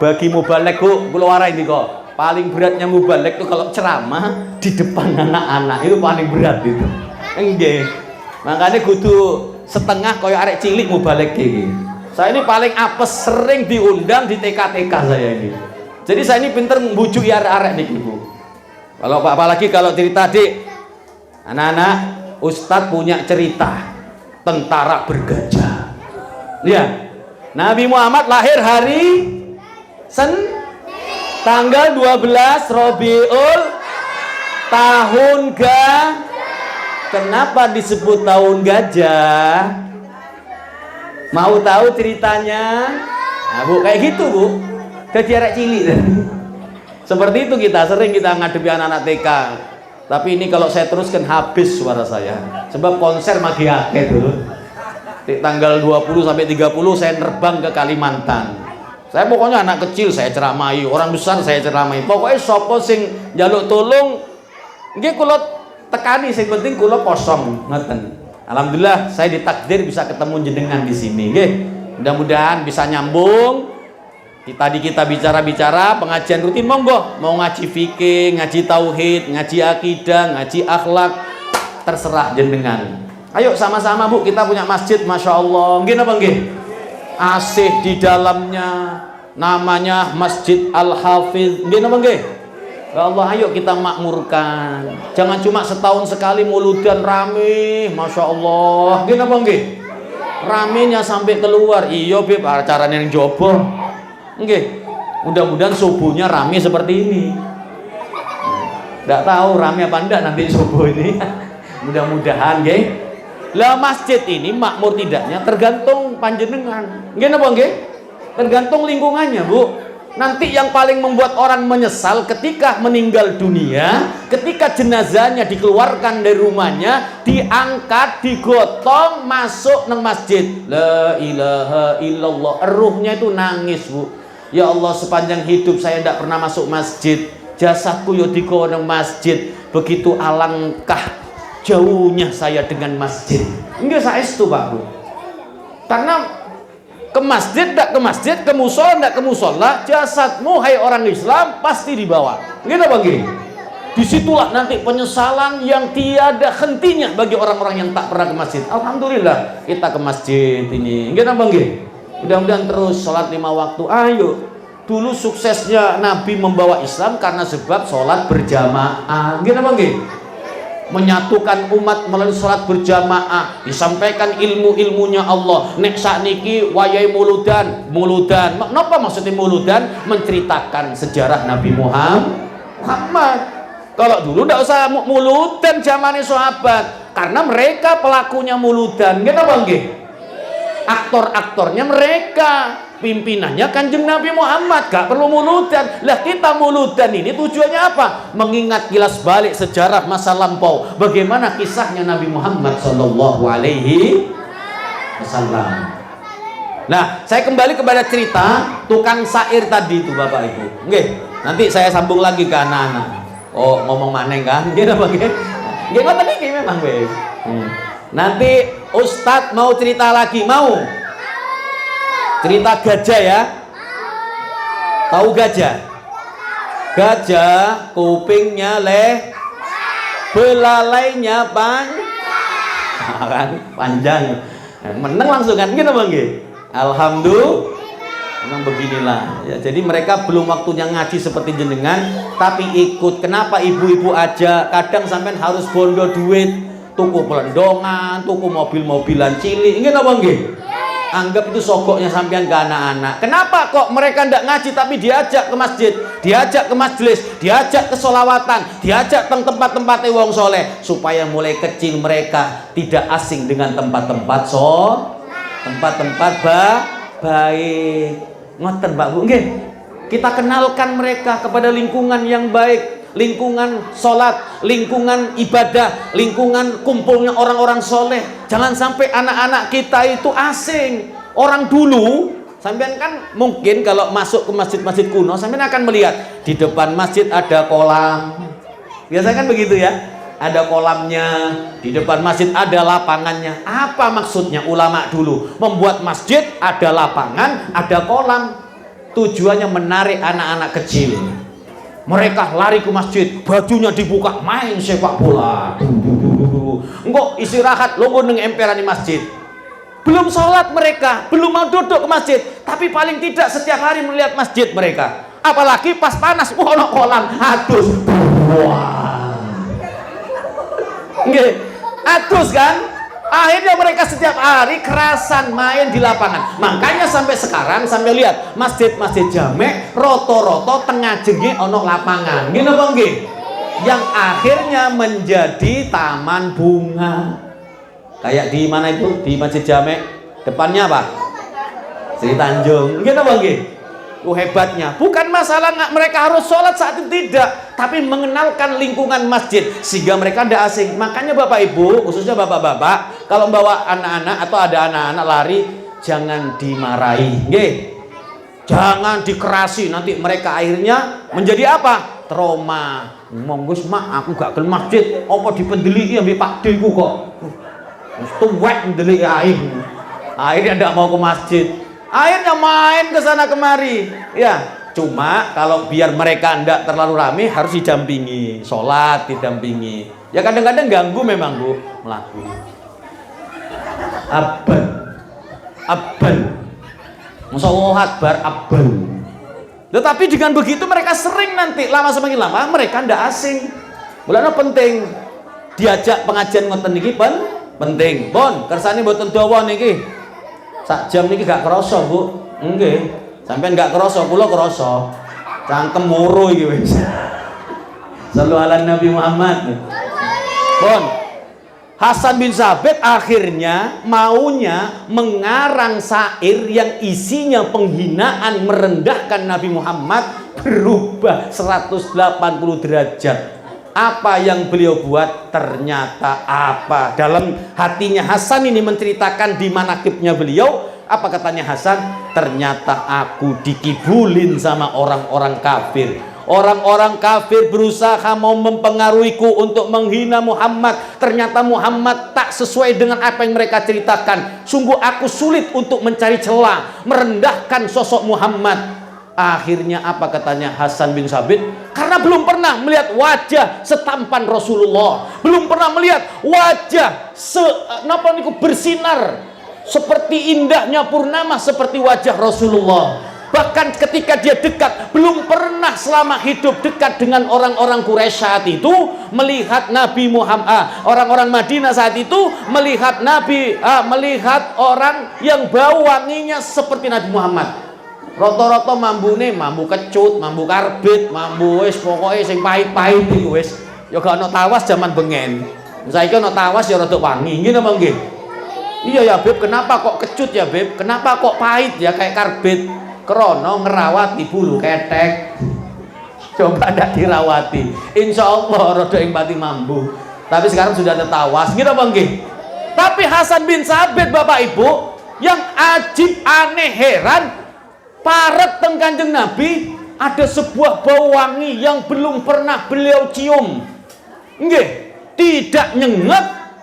Bagi mubalek, Bu, kula warai kok. Paling beratnya mubalek itu kalau ceramah di depan anak-anak itu paling berat itu. Nggih. Makanya kudu setengah koyo arek cilik mubalek iki. Saya ini paling apes, sering diundang di TK-TK saya ini. Jadi saya ini pinter membujuki arek-arek nih, Bu. Kalau apalagi kalau cerita dik, anak-anak, Ustadz punya cerita tentara bergajah. Lihat, Nabi Muhammad lahir hari tanggal 12 Rabiul tahun Kenapa disebut tahun gajah? Mau tahu ceritanya? Nah, Bu, kayak gitu, Bu. Jadi arek cilik. Seperti itu sering kita ngadepi anak-anak TK. Tapi ini kalau saya teruskan habis suara saya. Sebab konser magi akeh dulu. Di tanggal 20 sampai 30 saya nerbang ke Kalimantan. Saya pokoknya anak kecil saya ceramai, orang besar saya ceramai. Pokoknya sapa sing njaluk tolong nggih kula tekani, sing penting kula kosong, ngoten. Alhamdulillah saya ditakdir bisa ketemu jenengan di sini, nggih. Mudah-mudahan bisa nyambung. Tadi kita bicara-bicara pengajian rutin, monggo mau ngaji fikih, ngaji tauhid, ngaji akidah, ngaji akhlak, terserah jenengan. Ayo sama-sama, Bu, kita punya masjid, masya Allah, nggih napa nggih? Asih di dalamnya, namanya Masjid Al-Hafiz, nggih napa nggih? Ya Allah, ayo kita makmurkan. Jangan cuma setahun sekali muludan rame, masya Allah, nggih napa nggih? Ramenya sampai keluar, iya Beb, acaranya yang jobo. Nggih, mudah-mudahan subuhnya rame seperti ini. Nggak tahu rame apa enggak nanti subuh ini. Mudah-mudahan, nggih. Lah masjid ini makmur tidaknya tergantung panjenengan. Nggih napa nggih? Tergantung lingkungannya, Bu. Nanti yang paling membuat orang menyesal ketika meninggal dunia, ketika jenazahnya dikeluarkan dari rumahnya, diangkat, digotong, masuk nang masjid. La ilaha illallah. Ruhnya itu nangis, Bu. Ya Allah, sepanjang hidup saya tidak pernah masuk masjid. Jasadku yo digawa nang masjid. Begitu alangkah jauhnya saya dengan masjid. Enggak saestu, Pak, Bu. Karena ke masjid tidak ke masjid, ke musola tidak ke musola, jasadmu hai orang Islam pasti dibawa. Gitu Bang Giri. Disitulah nanti penyesalan yang tiada hentinya bagi orang-orang yang tak pernah ke masjid. Alhamdulillah kita ke masjid ini. Gitu Bang Giri. Mudah-mudahan terus sholat 5 waktu. Ayo. Dulu suksesnya Nabi membawa Islam karena sebab sholat berjamaah. Gitu Bang Giri. Menyatukan umat melalui salat berjamaah, disampaikan ilmu-ilmunya Allah. Nek sakniki wayahe muludan. Napa maksudnya muludan? Menceritakan sejarah Nabi Muhammad. Kalau dulu ndak usah muludan zamane sahabat, karena mereka pelakunya muludan. Nggih napa nggih? Aktor-aktornya mereka. pimpinannya Kanjeng Nabi Muhammad, gak perlu muludan. Lah kita muludan ini tujuannya apa? Mengingat kilas balik sejarah masa lampau, bagaimana kisahnya Nabi Muhammad Shallallahu Alaihi Wasallam. Nah, saya kembali kepada cerita tukang syair tadi itu Bapak Ibu. Nggih, nanti saya sambung lagi ke anak-anak. Oh, ngomong maneng kan? Nggih apa nggih? Nggih ngoten iki memang wis. Nanti Ustadz mau cerita lagi, mau? Cerita gajah ya? Tahu gajah? Gajah kupingnya belalainya panjang. Menang langsung kan gitu Bang nggih? Alhamdulillah. Memang beginilah ya, jadi mereka belum waktunya ngaji seperti jenengan, tapi ikut. Kenapa ibu-ibu aja kadang sampean harus bondo duit, tuku pelendongan, tuku mobil-mobilan cilik, ingin apa nggih? Anggap itu sogoknya sampean ke anak-anak. Kenapa kok mereka ndak ngaji tapi diajak ke masjid, diajak ke majelis, diajak ke sholawatan, diajak ke tempat-tempatnya wong soleh, supaya mulai kecil mereka tidak asing dengan tempat-tempat tempat-tempat baik. Ngoten Pak Bu nggih. Kita kenalkan mereka kepada lingkungan yang baik, lingkungan sholat, lingkungan ibadah, lingkungan kumpulnya orang-orang soleh. Jangan sampai anak-anak kita itu asing. Orang dulu, sampean kan mungkin kalau masuk ke masjid-masjid kuno, sampean akan melihat di depan masjid ada kolam. Biasanya kan begitu ya. Ada kolamnya, di depan masjid ada lapangannya. Apa maksudnya ulama dulu? Membuat masjid, ada lapangan, ada kolam. Tujuannya menarik anak-anak kecil. Mereka lari ke masjid, bajunya dibuka, main sepak bola. Engkau istirahat, logo neng emperan di masjid. Belum sholat mereka, belum mau duduk ke masjid, tapi paling tidak setiap hari melihat masjid mereka. Apalagi pas panas, wah no kolam, atus. Wah. Nggih, atus kan? Akhirnya mereka setiap hari kerasan main di lapangan. Makanya sampai sekarang sampai lihat masjid-masjid jamek roto-roto tengah jengge ono lapangan. Gini apa nggih? Yang akhirnya menjadi taman bunga. Kayak di mana itu? Di Masjid Jamek. Depannya apa? Sri Tanjung. Gini apa nggih? Hebatnya bukan masalah mereka harus sholat saat itu, tidak, tapi mengenalkan lingkungan masjid sehingga mereka tidak asing. Makanya Bapak Ibu, khususnya bapak-bapak, kalau membawa anak-anak atau ada anak-anak lari, jangan dimarahi, nggih. Jangan dikerasi, nanti mereka akhirnya menjadi apa? Trauma. Monggus mak, aku gak ke masjid, apa dipendeliki ambil Pak D ku kok. Wis tuwek ndelik air. Akhirnya tidak mau ke masjid. Akhirnya main ke sana kemari. Ya, cuma kalau biar mereka tidak terlalu rame harus didampingi, sholat didampingi. Ya kadang-kadang ganggu memang Bu, melaku. Abban. Musollah akbar abban. Tetapi dengan begitu mereka sering nanti lama semakin lama mereka tidak asing. Mulane penting diajak pengajian ngoten niki penting. Pun kersane mboten dawa niki. Sak jam niki gak kerasa Bu. Nggih. Sampeyan gak kerasa, kula kerasa. Cangkem moro iki wis. Sallu ala Nabi Muhammad. Pun Hasan bin Sabit akhirnya maunya mengarang syair yang isinya penghinaan merendahkan Nabi Muhammad, berubah 180 derajat. Apa yang beliau buat ternyata apa? Dalam hatinya Hasan ini menceritakan di manakibnya beliau, apa katanya Hasan? Ternyata aku dikibulin sama orang-orang kafir. Orang-orang kafir berusaha mau mempengaruhiku untuk menghina Muhammad. Ternyata Muhammad tak sesuai dengan apa yang mereka ceritakan. Sungguh aku sulit untuk mencari celah, merendahkan sosok Muhammad. Akhirnya apa katanya Hasan bin Sabit? Karena belum pernah melihat wajah setampan Rasulullah, belum pernah melihat wajah bersinar seperti indahnya purnama seperti wajah Rasulullah. Bahkan ketika dia dekat, belum pernah selama hidup dekat dengan orang-orang Quraisy saat itu melihat Nabi Muhammad, orang-orang Madinah saat itu melihat Nabi, melihat orang yang bau wanginya seperti Nabi Muhammad. Rata-rata mambune mambu kecut, mambu karbit, mambu wis pokoke sing pahit-pahit iku wis. Ya gak ana tawas zaman bengen. Saiki ana tawas ya rada wangi, ngene apa nggih? Iya ya Beb, kenapa kok kecut ya Beb? Kenapa kok pahit ya kayak karbit? Krono ngerawati bulu ketek. Coba ndak dirawati, insya Allah rodo yang pati mambu. Tapi sekarang sudah tertawas, gitu apa nggih? Tapi Hasan bin Sabit Bapak Ibu, yang ajib, aneh, heran, parek teng Kanjeng Nabi, ada sebuah bau wangi yang belum pernah beliau cium. Nggih, tidak nyengat,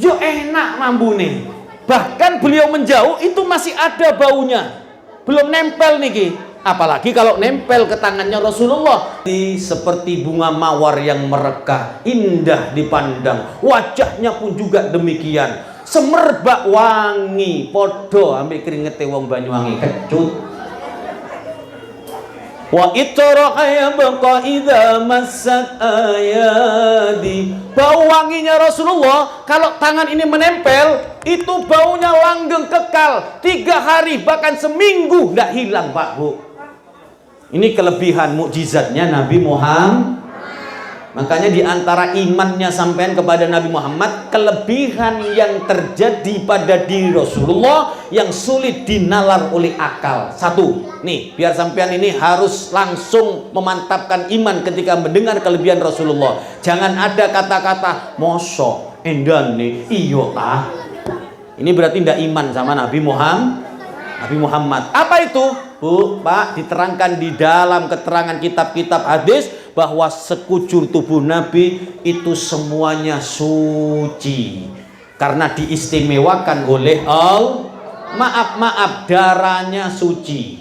yo enak mambune. Bahkan beliau menjauh itu masih ada baunya, belum nempel niki. Apalagi kalau nempel ke tangannya Rasulullah. Seperti bunga mawar yang merekah, indah dipandang. Wajahnya pun juga demikian, semerbak wangi, podo ambil keringete wong Banyuwangi kecut. Wa itra'aya baqa idza massat ayadi. Bau wanginya Rasulullah kalau tangan ini menempel, itu baunya langgeng kekal 3 hari bahkan seminggu tidak hilang Pak Bu. Ini kelebihan mukjizatnya Nabi Muhammad. Makanya diantara imannya sampean kepada Nabi Muhammad, kelebihan yang terjadi pada diri Rasulullah yang sulit dinalar oleh akal. Satu, nih biar sampean ini harus langsung memantapkan iman ketika mendengar kelebihan Rasulullah. Jangan ada kata-kata mosok, endan nih, iyo tah. Ini berarti tidak iman sama Nabi Muhammad. Nabi Muhammad. Apa itu? Bu, Pak, diterangkan di dalam keterangan kitab-kitab hadis bahwa sekujur tubuh Nabi itu semuanya suci karena diistimewakan oleh Allah. Maaf, darahnya suci,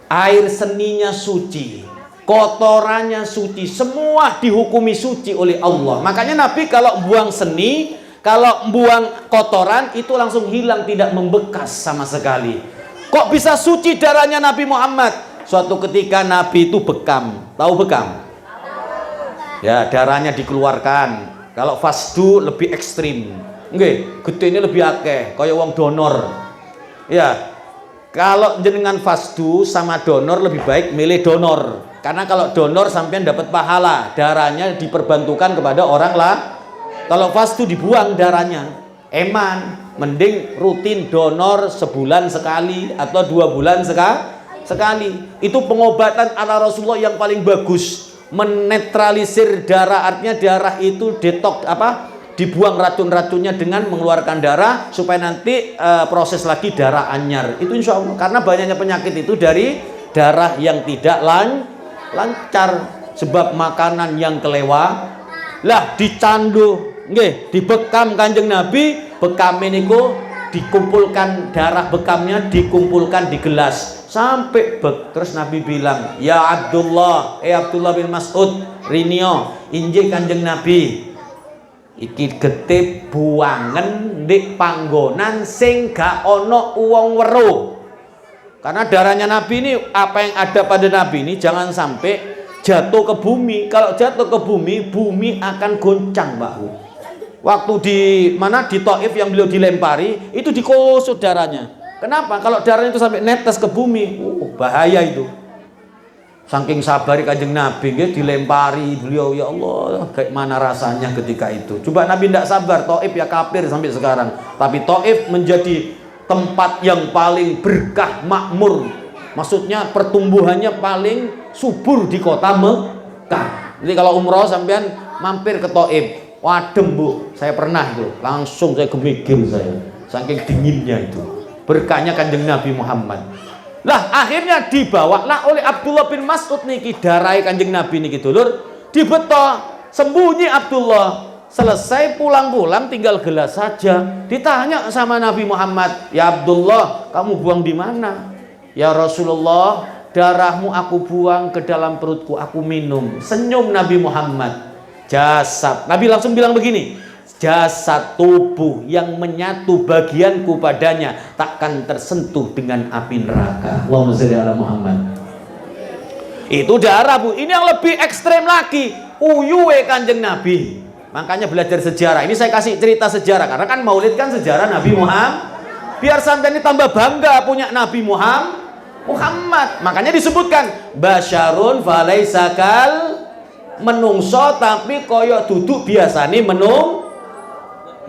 air seninya suci, kotorannya suci, semua dihukumi suci oleh Allah. Makanya Nabi kalau buang seni, kalau buang kotoran itu langsung hilang, tidak membekas sama sekali. Kok bisa suci darahnya Nabi Muhammad? Suatu ketika Nabi itu bekam. Tahu bekam? Ya, darahnya dikeluarkan. Kalau fasdu lebih ekstrim. Nggih, gede ini lebih akeh, kaya wong donor. Ya. Kalau jenengan fasdu sama donor lebih baik milih donor. Karena kalau donor sampean dapat pahala, darahnya diperbantukan kepada orang lah. Kalau fasdu dibuang darahnya. Eman, mending rutin donor sebulan sekali atau 2 bulan sekali. Itu pengobatan ala Rasulullah yang paling bagus, menetralisir darah. Artinya darah itu detok dibuang racun-racunnya dengan mengeluarkan darah supaya nanti proses lagi darah anyar. Itu insya Allah, karena banyaknya penyakit itu dari darah yang tidak lancar sebab makanan yang kelewat. Lah dicandu nggih, dibekam Kanjeng Nabi, bekam niku dikumpulkan, darah bekamnya dikumpulkan di gelas sampai terus Nabi bilang, "Ya Abdullah, Abdullah bin Mas'ud, rinio injih Kanjeng Nabi. Iki getih buangen ndek panggonan sing gak ono wong weruh." Karena darahnya Nabi ini, apa yang ada pada Nabi ini jangan sampai jatuh ke bumi. Kalau jatuh ke bumi, bumi akan goncang, Mbak. Waktu di mana di Taif yang beliau dilempari, itu dikosot darahnya. Kenapa? Kalau darahnya itu sampai netes ke bumi, bahaya itu. Saking sabari Kanjeng Nabi, dilempari beliau, ya Allah, kayak mana rasanya ketika itu. Coba Nabi tidak sabar, Taif ya kafir sampai sekarang. Tapi Taif menjadi tempat yang paling berkah, makmur. Maksudnya pertumbuhannya paling subur di kota Mekah. Jadi kalau umroh sampean mampir ke Taif, wadem Bu, saya pernah itu, langsung saya gemigim saya, saking dinginnya itu, berkahnya Kanjeng Nabi Muhammad. Lah akhirnya dibawalah oleh Abdullah bin Mas'ud niki darai Kanjeng Nabi niki dulur, dibeto, sembunyi Abdullah. Selesai pulang-pulang tinggal gelas saja. Ditanya sama Nabi Muhammad, "Ya Abdullah, kamu buang di mana?" "Ya Rasulullah, darahmu aku buang ke dalam perutku, aku minum." Senyum Nabi Muhammad. Jasad, Nabi langsung bilang begini, jasad tubuh yang menyatu bagianku padanya takkan tersentuh dengan api neraka. Allahumma sholli ala Muhammad. Itu darah Bu. Ini yang lebih ekstrem lagi, uyuwe Kanjeng Nabi. Makanya belajar sejarah. Ini saya kasih cerita sejarah karena kan Maulid kan sejarah Nabi Muhammad. Biar sampai ini tambah bangga punya Nabi Muhammad. Makanya disebutkan basyarun falaisakal, menungso tapi koyok duduk biasane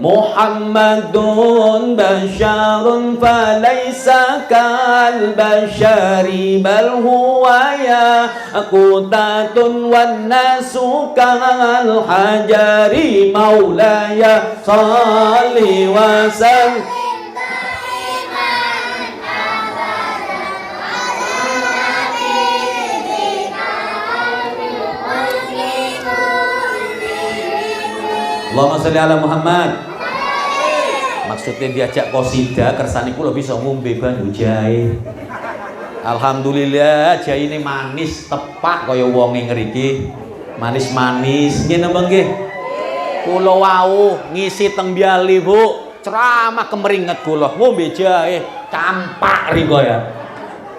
Muhammadun basyarun falaysa kal basyari bal huwa yaqutatun wan nasu kal hajari maulaya shalli wa sallim. Allahumma sholli ala Muhammad. Maksudnya diajak qasidah kersane kula bisa ngombe banyu jahe. Alhamdulillah jahe ini manis tepak kaya wonge ngriki. Manis-manis nggih napa nggih? Kula wau ngisi teng Biali, Bu. Ceramah kemeringet kula ngombe jahe campak riko ya.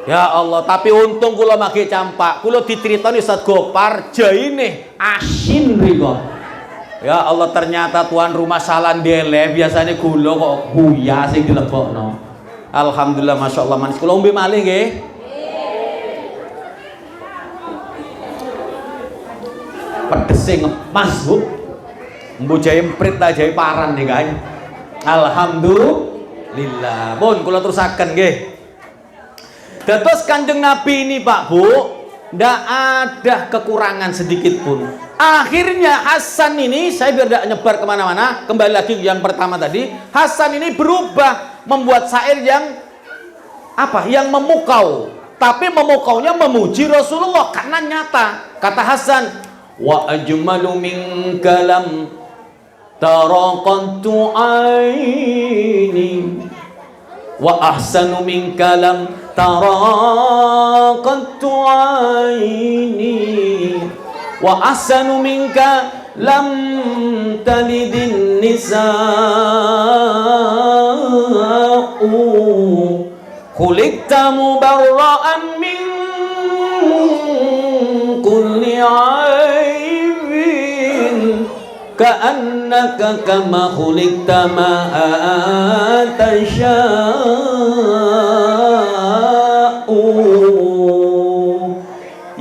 Ya Allah, tapi untung kula make campak. Kula dicritani Ustaz Gopar jaine asin riko. Ya Allah, ternyata tuan rumah salan dele biasanya gula kok buya sing dilebokno. Alhamdulillah, masya Allah manis. Kula ombe malih nggih. Pedese ngepas, Bu. Mbu jahe emprit ta jahe paran nih, guys. Alhamdulillah. Pun kula terusaken nggih. Dados Kanjeng Nabi ini, Pak, Bu, ndak ada kekurangan sedikit pun. Akhirnya Hasan ini, saya biar tidak nyebar kemana-mana, kembali lagi yang pertama tadi, Hasan ini berubah membuat syair yang apa? Yang memukau, tapi memukaunya memuji Rasulullah karena nyata. Kata Hasan, wa ajmalu min kalam taraqantu aini wa ahsanu min kalam taraqantu aini wa ahsanu minka lam talidin nisa'u khuliqta mubarra'an min kulli aibin ka'annaka kama khuliqta ma tasha'u.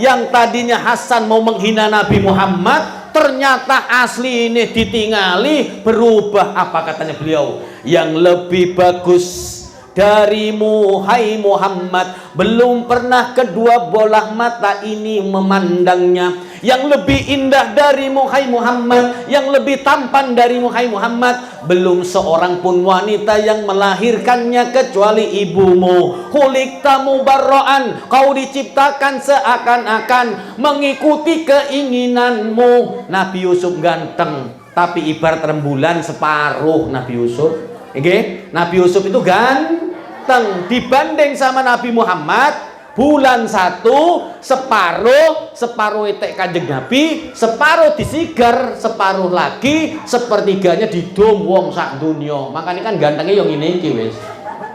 Yang tadinya Hasan mau menghina Nabi Muhammad, ternyata asli ini ditingali, berubah. Apa katanya beliau? Yang lebih bagus darimu hai Muhammad, belum pernah kedua bola mata ini memandangnya. Yang lebih indah darimu hai Muhammad, yang lebih tampan darimu hai Muhammad, belum seorang pun wanita yang melahirkannya kecuali ibumu. Khuliqta mubarra'an, kau diciptakan seakan-akan mengikuti keinginanmu. Nabi Yusuf ganteng, tapi ibarat rembulan separuh Nabi Yusuf. Oke? Nabi Yusuf itu ganteng dibanding sama Nabi Muhammad. Bulan satu separuh itek Kanjeng Nabi, separuh disigar, separuh lagi sepertiganya didom wong sak dunya. Makanya kan gantengnya yang ini iki wis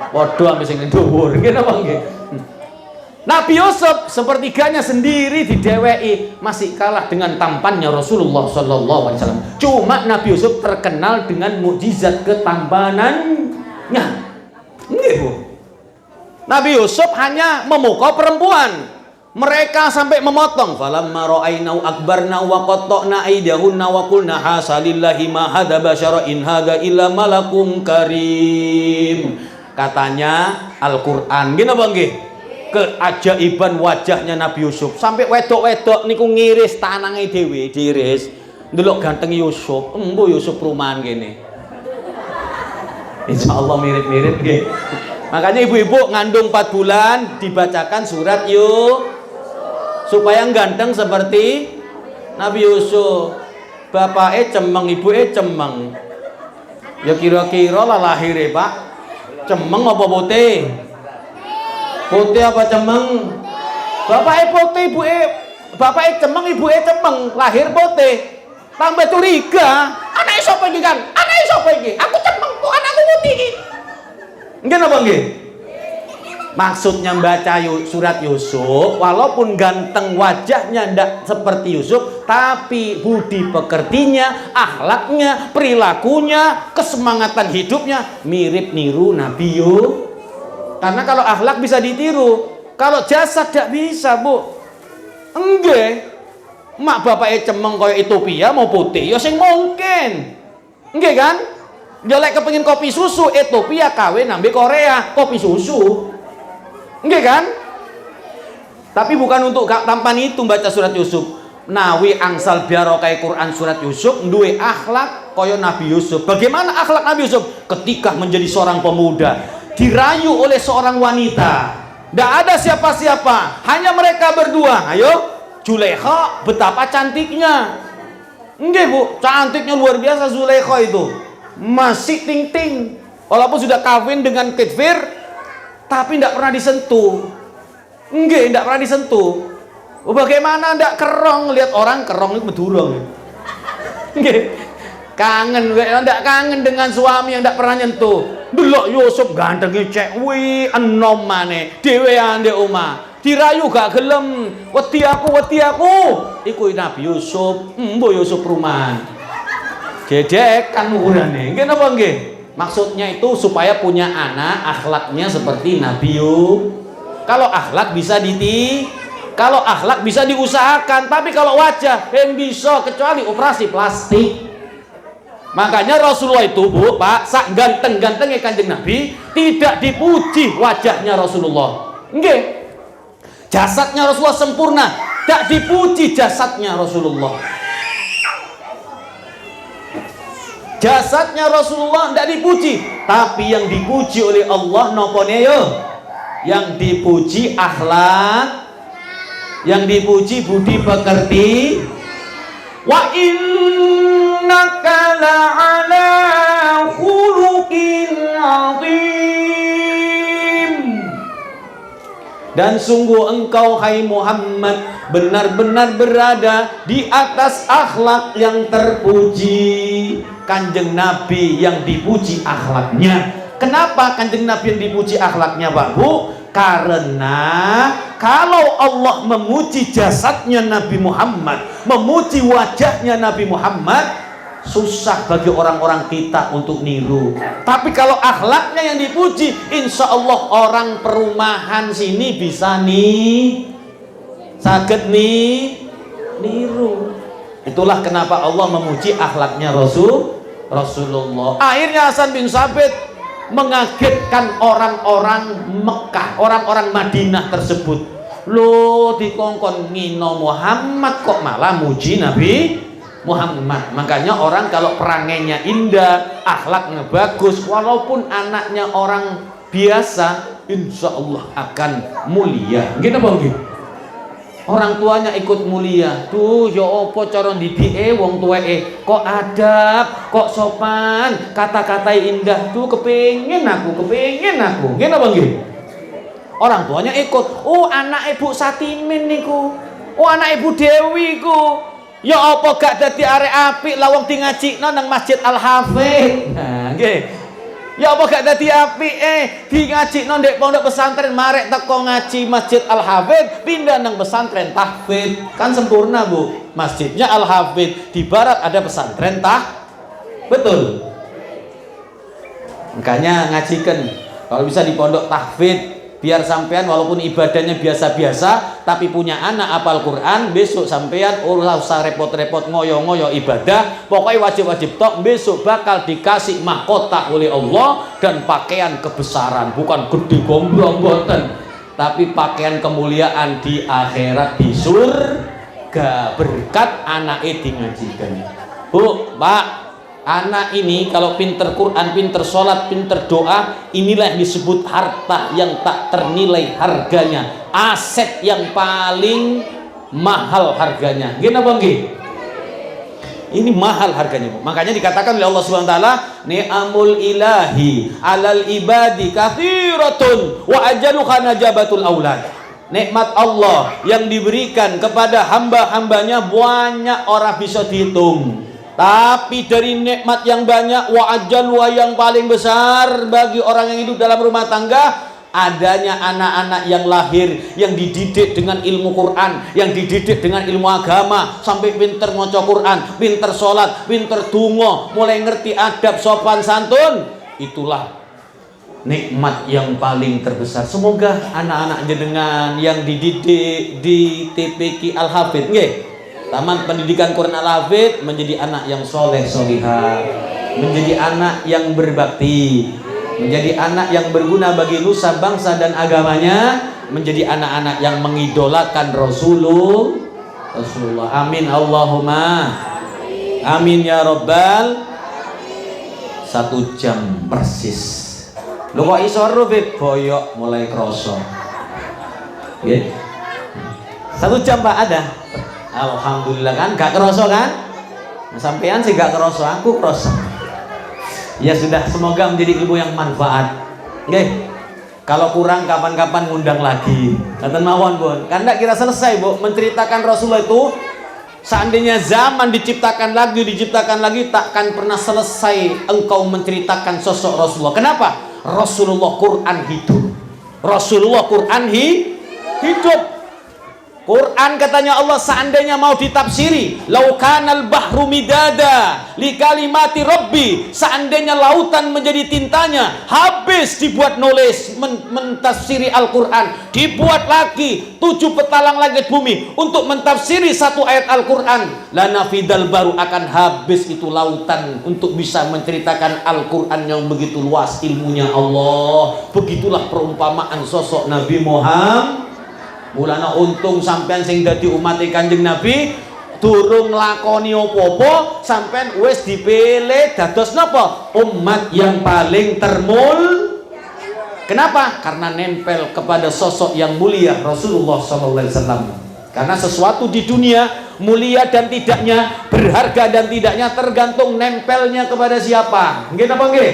padha ambek sing dhuwur nggih napa nggih. Nabi Yusuf sepertiganya sendiri dideweki, masih kalah dengan tampannya Rasulullah sallallahu alaihi wasallam. Cuma Nabi Yusuf terkenal dengan mukjizat ketampanannya. Nggih, Bu. Nabi Yusuf hanya memukau perempuan. Mereka sampai memotong. Falamma ra'ainau akbarna wa qatta'na aydiyahunna wa qulna hasalillahi ma hadza basyara in hadza illa malakum karim. Katanya Al-Qur'an. Gini apa nggih? Keajaiban wajahnya Nabi Yusuf. Sampai wedok-wedok niku ngiris tanange dhewe, diiris. Ndelok ganteng Yusuf. Embo Yusuf perumahan kene. Insyaallah mirip-mirip nggih. Makanya ibu-ibu ngandung 4 bulan dibacakan surat Yusuf supaya ganteng seperti Nabi Yusuf. Bapaknya cemeng, ibunya cemeng. Ya kira-kira lah lahir ya, Pak. Cemeng apa putih? Putih apa cemeng? Bapaknya putih, bapaknya cemeng, ibunya cemeng. Lahir putih. Tambah curiga. Anaknya siapa ini kan? Anaknya siapa ini? Aku cemeng kok anakku putih. Nggih napa nggih? Maksudnya baca surat Yusuf, walaupun ganteng wajahnya ndak seperti Yusuf, tapi budi pekertinya, akhlaknya, perilakunya, kesemangatan hidupnya mirip niru Nabi Yusuf. Karena kalau akhlak bisa ditiru, kalau jasad tidak bisa, Bu. Enggak. Mak bapaknya cemeng kaya Ethiopia mau putih, ya sing mungkin. Enggak kan? Jolek kepengin kopi susu Ethiopia kawin nambe Korea kopi susu. Nggih kan? Tapi bukan untuk tampan itu baca surat Yusuf. Nawi angsal biarokai Quran surat Yusuf duwe akhlak kaya Nabi Yusuf. Bagaimana akhlak Nabi Yusuf? Ketika menjadi seorang pemuda, dirayu oleh seorang wanita. Tidak ada siapa-siapa, hanya mereka berdua. Ayo, Zulaikha betapa cantiknya. Nggih Bu, cantiknya luar biasa Zulaikha itu. Masih ting-ting. Walaupun sudah kawin dengan Kitfir, tapi tidak pernah disentuh. Nggih, tidak pernah disentuh. Bagaimana ndak kerong lihat orang kerong itu medurong. Nggih. Kangen ndak kangen dengan suami yang ndak pernah nyentuh. Delok Yusuf gantenge cek wi enom maneh dhewe ande omah. Dirayu gak gelem. Wedi aku. Iku Nabi Yusuf, Mbok Yusuf perumahan. Gedek kan ukurane. Nggih napa nggih? Maksudnya itu supaya punya anak akhlaknya seperti Nabi Yusuf. Kalau akhlak bisa kalau akhlak bisa diusahakan, tapi kalau wajah yang bisa kecuali operasi plastik. Makanya Rasulullah itu Bu, Pak, sak ganteng-gantengnya Kanjeng Nabi tidak dipuji wajahnya Rasulullah. Nggih. Jasadnya Rasulullah sempurna, tidak dipuji jasadnya Rasulullah. Jasadnya Rasulullah tidak dipuji, tapi yang dipuji oleh Allah nopone yo. Yang dipuji akhlak, yang dipuji budi pekerti. Wa innaka la'ala khuluqin 'azim. Dan sungguh engkau hai Muhammad benar-benar berada di atas akhlak yang terpuji. Kanjeng Nabi yang dipuji akhlaknya. Kenapa Kanjeng Nabi yang dipuji akhlaknya Pak Bu? Karena kalau Allah memuji jasadnya Nabi Muhammad, memuji wajahnya Nabi Muhammad, susah bagi orang-orang kita untuk niru. Tapi kalau akhlaknya yang dipuji, insya Allah orang perumahan sini bisa saged niru. Itulah kenapa Allah memuji akhlaknya Rasulullah. Akhirnya Hasan bin Sabit mengagetkan orang-orang Mekah, orang-orang Madinah tersebut. Loh, dikongkon ngino Muhammad kok malah muji Nabi Muhammad. Makanya orang kalau perangainya indah, akhlaknya bagus, walaupun anaknya orang biasa, insya Allah akan mulia. Gini apa gitu? Orang tuanya ikut mulia. Tuh ya apa cara ndidike wong tuweke kok adab, kok sopan, kata-kata indah. Tuh kepengin aku. Ngene apa nggih? Orang tuanya ikut. Oh, anak Ibu Satimin niku. Oh, anak Ibu Dewi ku. Ya apa gak dadi arek apik lah wong di ngajikno nang Masjid Al-Hafidz. Nah, nggih. Ya apa gak dadi apik di ngajikno ndek pondok pesantren marek teko ngaji Masjid Al-Hafidz pindah nang pesantren tahfidz. Kan sempurna Bu. Masjidnya Al-Hafidz, di barat ada pesantren betul. Makanya ngajikan kalau bisa di pondok tahfidz biar sampean walaupun ibadahnya biasa-biasa tapi punya anak hafal Quran, besok sampean ora usah repot-repot ngoyo-ngoyo ibadah, pokoknya wajib-wajib tok, besok bakal dikasih mahkota oleh Allah dan pakaian kebesaran, bukan gede gombrong boten, tapi pakaian kemuliaan di akhirat di surga berkat anake dingajikan. Bu, Pak, anak ini kalau pinter Quran, pinter sholat, pinter doa, inilah yang disebut harta yang tak ternilai harganya, aset yang paling mahal harganya. Gini apa nggih? Ini mahal harganya Bu. Makanya dikatakan oleh Allah Subhanahu wa taala, ni'amul ilahi alal ibadi katsiratun wa ajaluha najabatul aulad. Nikmat Allah yang diberikan kepada hamba-hambanya banyak orang bisa dihitung. Tapi dari nikmat yang banyak wa ajalwa yang paling besar bagi orang yang hidup dalam rumah tangga, adanya anak-anak yang lahir yang dididik dengan ilmu Quran, yang dididik dengan ilmu agama sampai pinter maca Quran, pinter sholat, pinter donga, mulai ngerti adab sopan santun. Itulah nikmat yang paling terbesar. Semoga anak-anak jenengan yang dididik di TPQ Al-Hafidz nggih, Taman Pendidikan Quran Al-Hafidz, menjadi anak yang soleh solihah. menjadi anak yang berbakti, menjadi anak yang berguna bagi nusa bangsa dan agamanya, menjadi anak-anak yang mengidolakan Rasulullah. Amin Allahumma amin ya Rabbal. 1 jam persis. Lho kok iso Beb? Boyok mulai kroso. Nggih. 1 jam Pak ada. Alhamdulillah kan, gak kroso kan? Nah, sampean sih gak kroso, aku kroso. Ya sudah, semoga menjadi ilmu yang manfaat. Nggih. Kalau kurang kapan-kapan ngundang lagi. Kanten mawon, Bun. Kan ndak kira selesai, Bu, menceritakan Rasulullah itu. Seandainya zaman diciptakan lagi, takkan pernah selesai engkau menceritakan sosok Rasulullah. Kenapa? Rasulullah Quran hidup. Rasulullah Quran hidup. Quran katanya Allah seandainya mau ditafsiri, laukanal bahru midada li kalimati rabbi, seandainya lautan menjadi tintanya, habis dibuat nulis mentafsiri Al-Quran, dibuat lagi 7 petalang langit bumi untuk mentafsiri 1 ayat Al-Quran, lanafidal baru, akan habis itu lautan untuk bisa menceritakan Al-Quran yang begitu luas ilmunya Allah. Begitulah perumpamaan sosok Nabi Muhammad. Mulana untung sampean sing dadi umat Kanjeng Nabi durung nglakoni apa-apa, sampean wis dipilih dados napa? Umat yang paling Kenapa? Karena nempel kepada sosok yang mulia Rasulullah SAW. Karena sesuatu di dunia mulia dan tidaknya, berharga dan tidaknya tergantung nempelnya kepada siapa. Nggih napa nggih?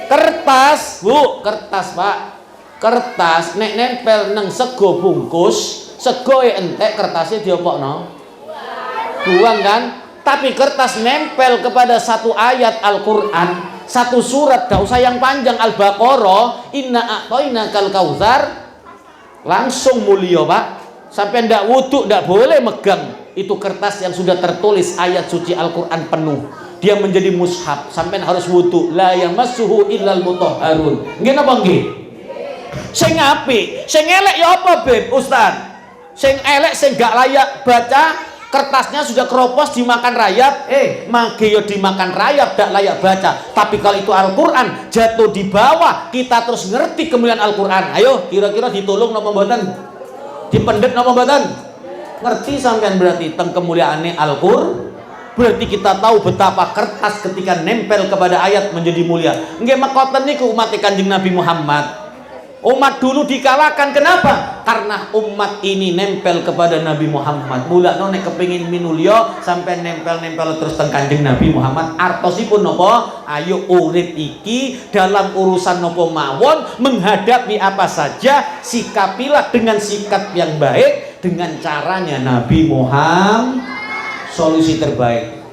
Kertas, Bu, kertas, Pak. Kertas nek nempel nang sego bungkus, sego entek, kertasnya diopokno, buang kan. Tapi kertas nempel kepada 1 ayat Al-Quran, 1 surat, gak usah yang panjang, Al-Baqarah, inna a'tainakal kautsar, langsung mulia, Pak. Sampai ndak wudhu ndak boleh megang itu kertas yang sudah tertulis ayat suci Al-Quran penuh, dia menjadi mushaf. Sampai harus wudhu, la yamassuhu illal mutahharun. Nggih napa nggih? Sing apik, sing elek ya apa, Beb? Ustaz, sing elek sing gak layak baca, kertasnya sudah keropos dimakan rayap, mage yo dimakan rayap, gak layak baca. Tapi kalau itu Al-Quran jatuh di bawah, kita terus ngerti kemuliaan Al-Quran. Ayo kira-kira ditolong napa mboten? Dipendet napa mboten? Ngerti sampean berarti teng kemuliaane Al-Quran. Berarti kita tahu betapa kertas ketika nempel kepada ayat menjadi mulia. Nggih mekoten niku umat Kanjeng Nabi Muhammad. Umat dulu dikalahkan, kenapa? Karena umat ini nempel kepada Nabi Muhammad. Mula nek kepingin minulya sampai nempel-nempel terus teng Kanjeng Nabi Muhammad. Artosipun napa? Ayo urip iki dalam urusan napa mawon, menghadapi apa saja, sikapilah dengan sikap yang baik, dengan caranya Nabi Muhammad, solusi terbaik.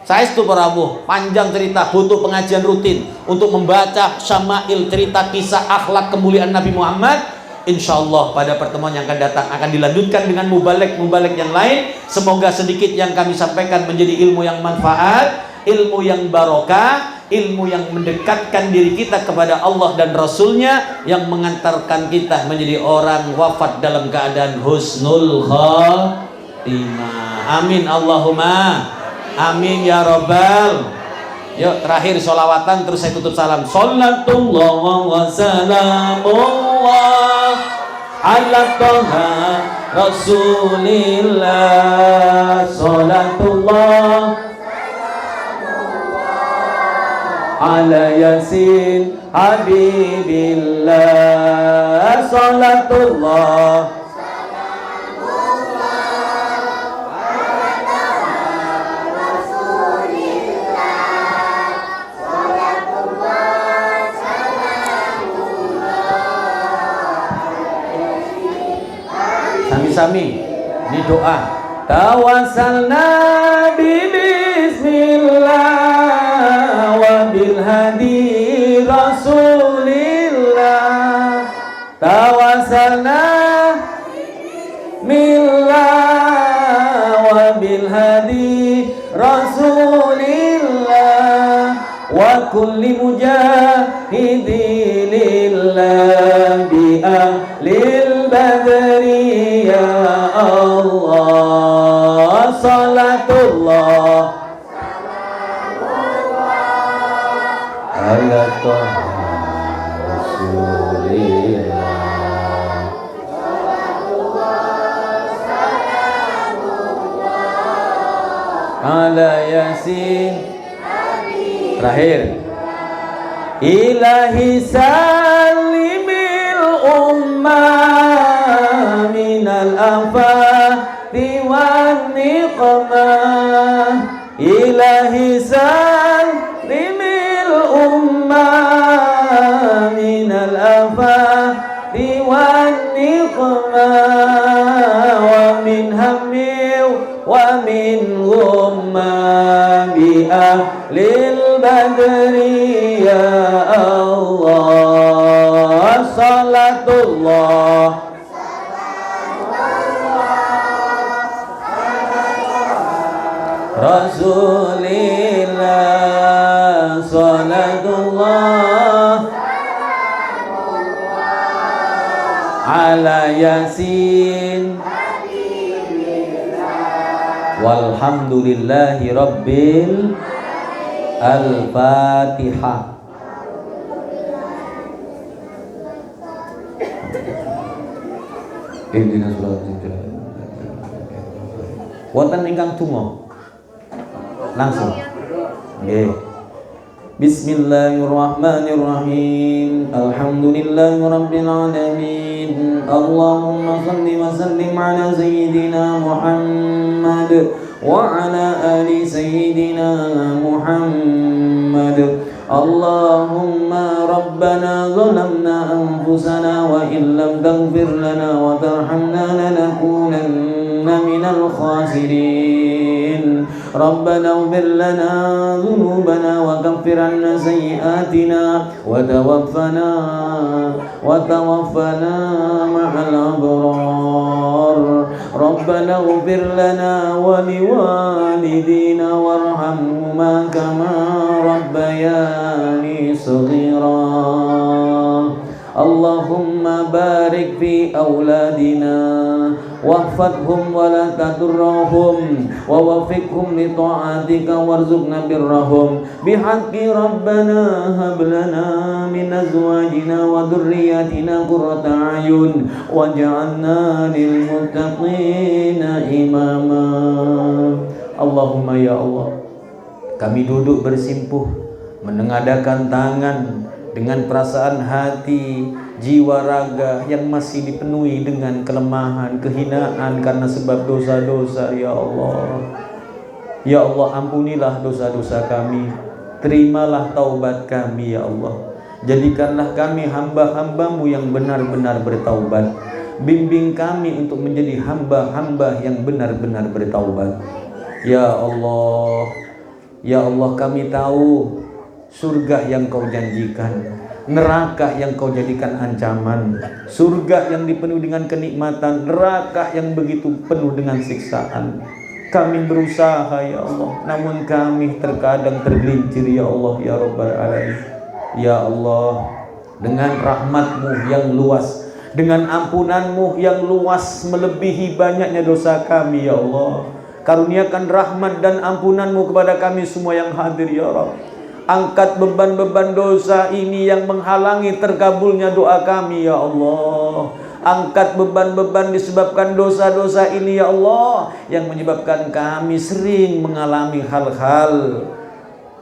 Saya itu Prabu, panjang cerita, butuh pengajian rutin untuk membaca syama'il, cerita kisah akhlak kemuliaan Nabi Muhammad. Insya Allah pada pertemuan yang akan datang akan dilanjutkan dengan mubalek yang lain. Semoga sedikit yang kami sampaikan menjadi ilmu yang manfaat, ilmu yang barokah, ilmu yang mendekatkan diri kita kepada Allah dan Rasulnya, yang mengantarkan kita menjadi orang wafat dalam keadaan husnul khatimah. Amin Allahumma amin ya Rabbal. Yuk terakhir sholawatan, terus saya tutup salam. Sholatullah wa salamullah ala toha rasulillah. Sholatullah ala yasin habibillah. Sholatullah sami, ini doa. Tawassalna bi bismillah wa bil hadi rasulillah. Tawassalna billah wa bil hadi rasulillah wa kulli mujahidin lillah bi ahlil badri. Ya Allah, salatullah ala Toha Rasulillah. Ala Yasin. Terakhir. Ilahi salimil ummah minal afati wan niqmah. Ilahi salimil ummah minal afati wan niqmah wa min hammi wa min ghumma bi ahlil badri ya Allah. Salatullah Rasulillah. Salatullah ala Yasin. Walhamdulillahi Rabbil Al-Fatihah. Ihdinas siratal mustaqim. Wonten ingkang donga. Langsung. Nggih. Bismillahirrahmanirrahim. Alhamdulillahirabbil alamin. Allahumma shalli wa sallim ala sayyidina Muhammad wa ala ali sayyidina Muhammad. Allahumma rabbana zalamna anfusana wa in lam taghfir lana wa tarhamna lanakunanna minal khasirin. Rabbana ighfir lana dhunubana wa kaffir 'anna sayyi'atina wa tawaffana ma'al abrar. Rabbana ighfir lana wa liwalidina warhamhuma kama rabbayani shaghira. Allahumma barik fi auladina wahfadhum wa la tadurrahum wa wafiqhum li ta'atika warzuqna birrahum bihaqqi rabbana hab lana min azwajina wa dhurriyyatina qurrata a'yun waj'alna lil muttaqina imama. Allahumma ya Allah, kami duduk bersimpuh menengadakan tangan dengan perasaan hati, jiwa raga yang masih dipenuhi dengan kelemahan, kehinaan karena sebab dosa-dosa. Ya Allah, ya Allah, ampunilah dosa-dosa kami, terimalah taubat kami. Ya Allah, jadikanlah kami hamba-hambamu yang benar-benar bertaubat. Bimbing kami untuk menjadi hamba-hamba yang benar-benar bertaubat. Ya Allah, ya Allah, kami tahu surga yang kau janjikan, neraka yang kau jadikan ancaman. Surga yang dipenuhi dengan kenikmatan, neraka yang begitu penuh dengan siksaan. Kami berusaha ya Allah, namun kami terkadang tergelincir ya Allah ya Rabbal Alamin. Ya Allah, dengan rahmat-Mu yang luas, dengan ampunan-Mu yang luas melebihi banyaknya dosa kami ya Allah, karuniakan rahmat dan ampunan-Mu kepada kami semua yang hadir ya Rabb. Angkat beban-beban dosa ini yang menghalangi terkabulnya doa kami ya Allah. Angkat beban-beban disebabkan dosa-dosa ini ya Allah, yang menyebabkan kami sering mengalami hal-hal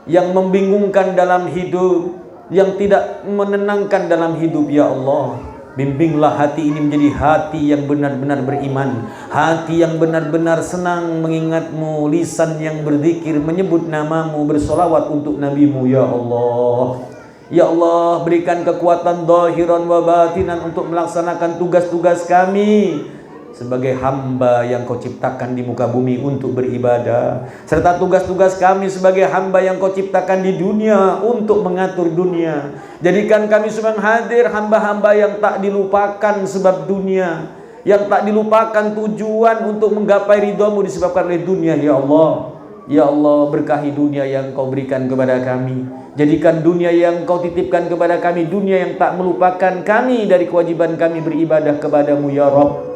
yang membingungkan dalam hidup, yang tidak menenangkan dalam hidup ya Allah. Bimbinglah hati ini menjadi hati yang benar-benar beriman, hati yang benar-benar senang mengingat-Mu, lisan yang berzikir, menyebut nama-Mu, bersolawat untuk Nabi-Mu ya Allah. Ya Allah, berikan kekuatan zahiran wa batinan untuk melaksanakan tugas-tugas kami sebagai hamba yang Kau ciptakan di muka bumi untuk beribadah, serta tugas-tugas kami sebagai hamba yang Kau ciptakan di dunia untuk mengatur dunia. Jadikan kami semua hadir hamba-hamba yang tak dilupakan sebab dunia, yang tak dilupakan tujuan untuk menggapai ridha-Mu disebabkan oleh dunia ya Allah. Ya Allah, berkahi dunia yang Kau berikan kepada kami. Jadikan dunia yang Kau titipkan kepada kami dunia yang tak melupakan kami dari kewajiban kami beribadah kepadamu ya Rabb.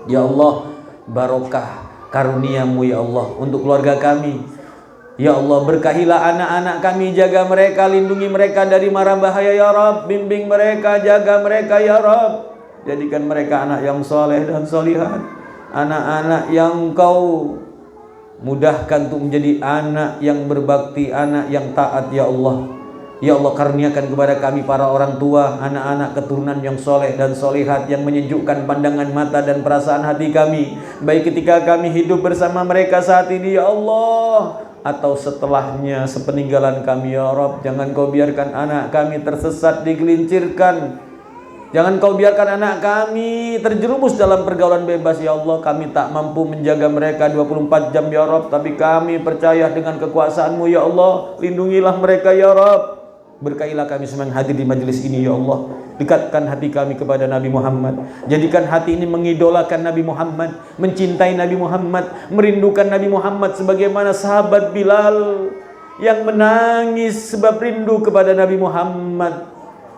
Ya Allah, barokah karunia-Mu ya Allah untuk keluarga kami, Ya Allah, berkahilah anak-anak kami, jaga mereka, lindungi mereka dari mara bahaya ya Rabb, bimbing mereka, jaga mereka ya Rabb. Jadikan mereka anak yang soleh dan solihat, anak-anak yang Kau mudahkan untuk menjadi anak yang berbakti, anak yang taat ya Allah. Ya Allah, karuniakan kepada kami para orang tua, anak-anak keturunan yang soleh dan solihat, yang menyejukkan pandangan mata dan perasaan hati kami, baik ketika kami hidup bersama mereka saat ini ya Allah, atau setelahnya sepeninggalan kami ya Rabb. Jangan Kau biarkan anak kami tersesat, digelincirkan. Jangan Kau biarkan anak kami terjerumus dalam pergaulan bebas ya Allah. Kami tak mampu menjaga mereka 24 jam ya Rabb, tapi kami percaya dengan kekuasaan-Mu ya Allah. Lindungilah mereka ya Rabb. Berkailah kami semua yang hadir di majelis ini ya Allah. Dekatkan hati kami kepada Nabi Muhammad. Jadikan hati ini mengidolakan Nabi Muhammad, mencintai Nabi Muhammad, merindukan Nabi Muhammad sebagaimana sahabat Bilal yang menangis sebab rindu kepada Nabi Muhammad.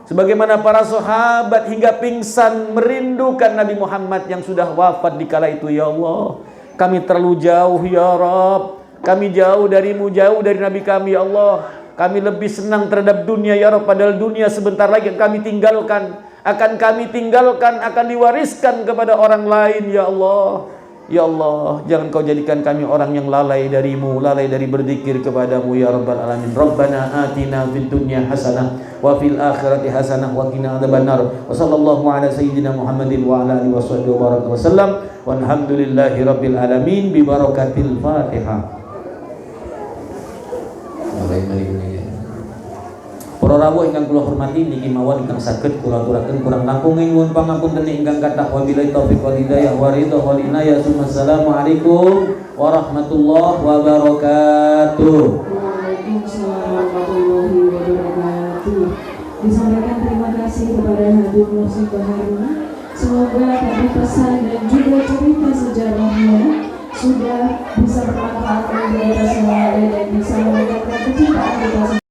Sebagaimana para sahabat hingga pingsan merindukan Nabi Muhammad yang sudah wafat di kala itu ya Allah. Kami terlalu jauh ya Rabb. Kami jauh darimu, jauh dari Nabi kami ya Allah. Kami lebih senang terhadap dunia ya Rabb, padahal dunia sebentar lagi kami tinggalkan, akan diwariskan kepada orang lain ya Allah. Ya Allah, jangan Kau jadikan kami orang yang lalai darimu, lalai dari berzikir kepadamu ya Rabbal Alamin. Rabbana atina fid dunya hasanah wa fil akhirati hasanah wa qina adzabannar. Wa sallallahu ala sayyidina Muhammadin wa ala alihi wasallam. Walhamdulillahi rabbil alamin bi barakatil Fatihah. Para rawuh ingkang kula hormati niki mawon ingkang saged kula aturaken kurang langkung nyuwun pangapunten ingkang kathah wabillahi taufiq wal hidayah wa ridha wal inayah. Assalamualaikum warahmatullahi wabarakatuh. Waalaikumsalam warahmatullahi wabarakatuh. Disampaikan terima kasih kepada Habib Muhsin Baharuni. Semoga tadi pesan dan juga cerita sejarahnya sudah bisa bermanfaat bagi kita semua dan bisa meningkatkan kecintaan kita semua.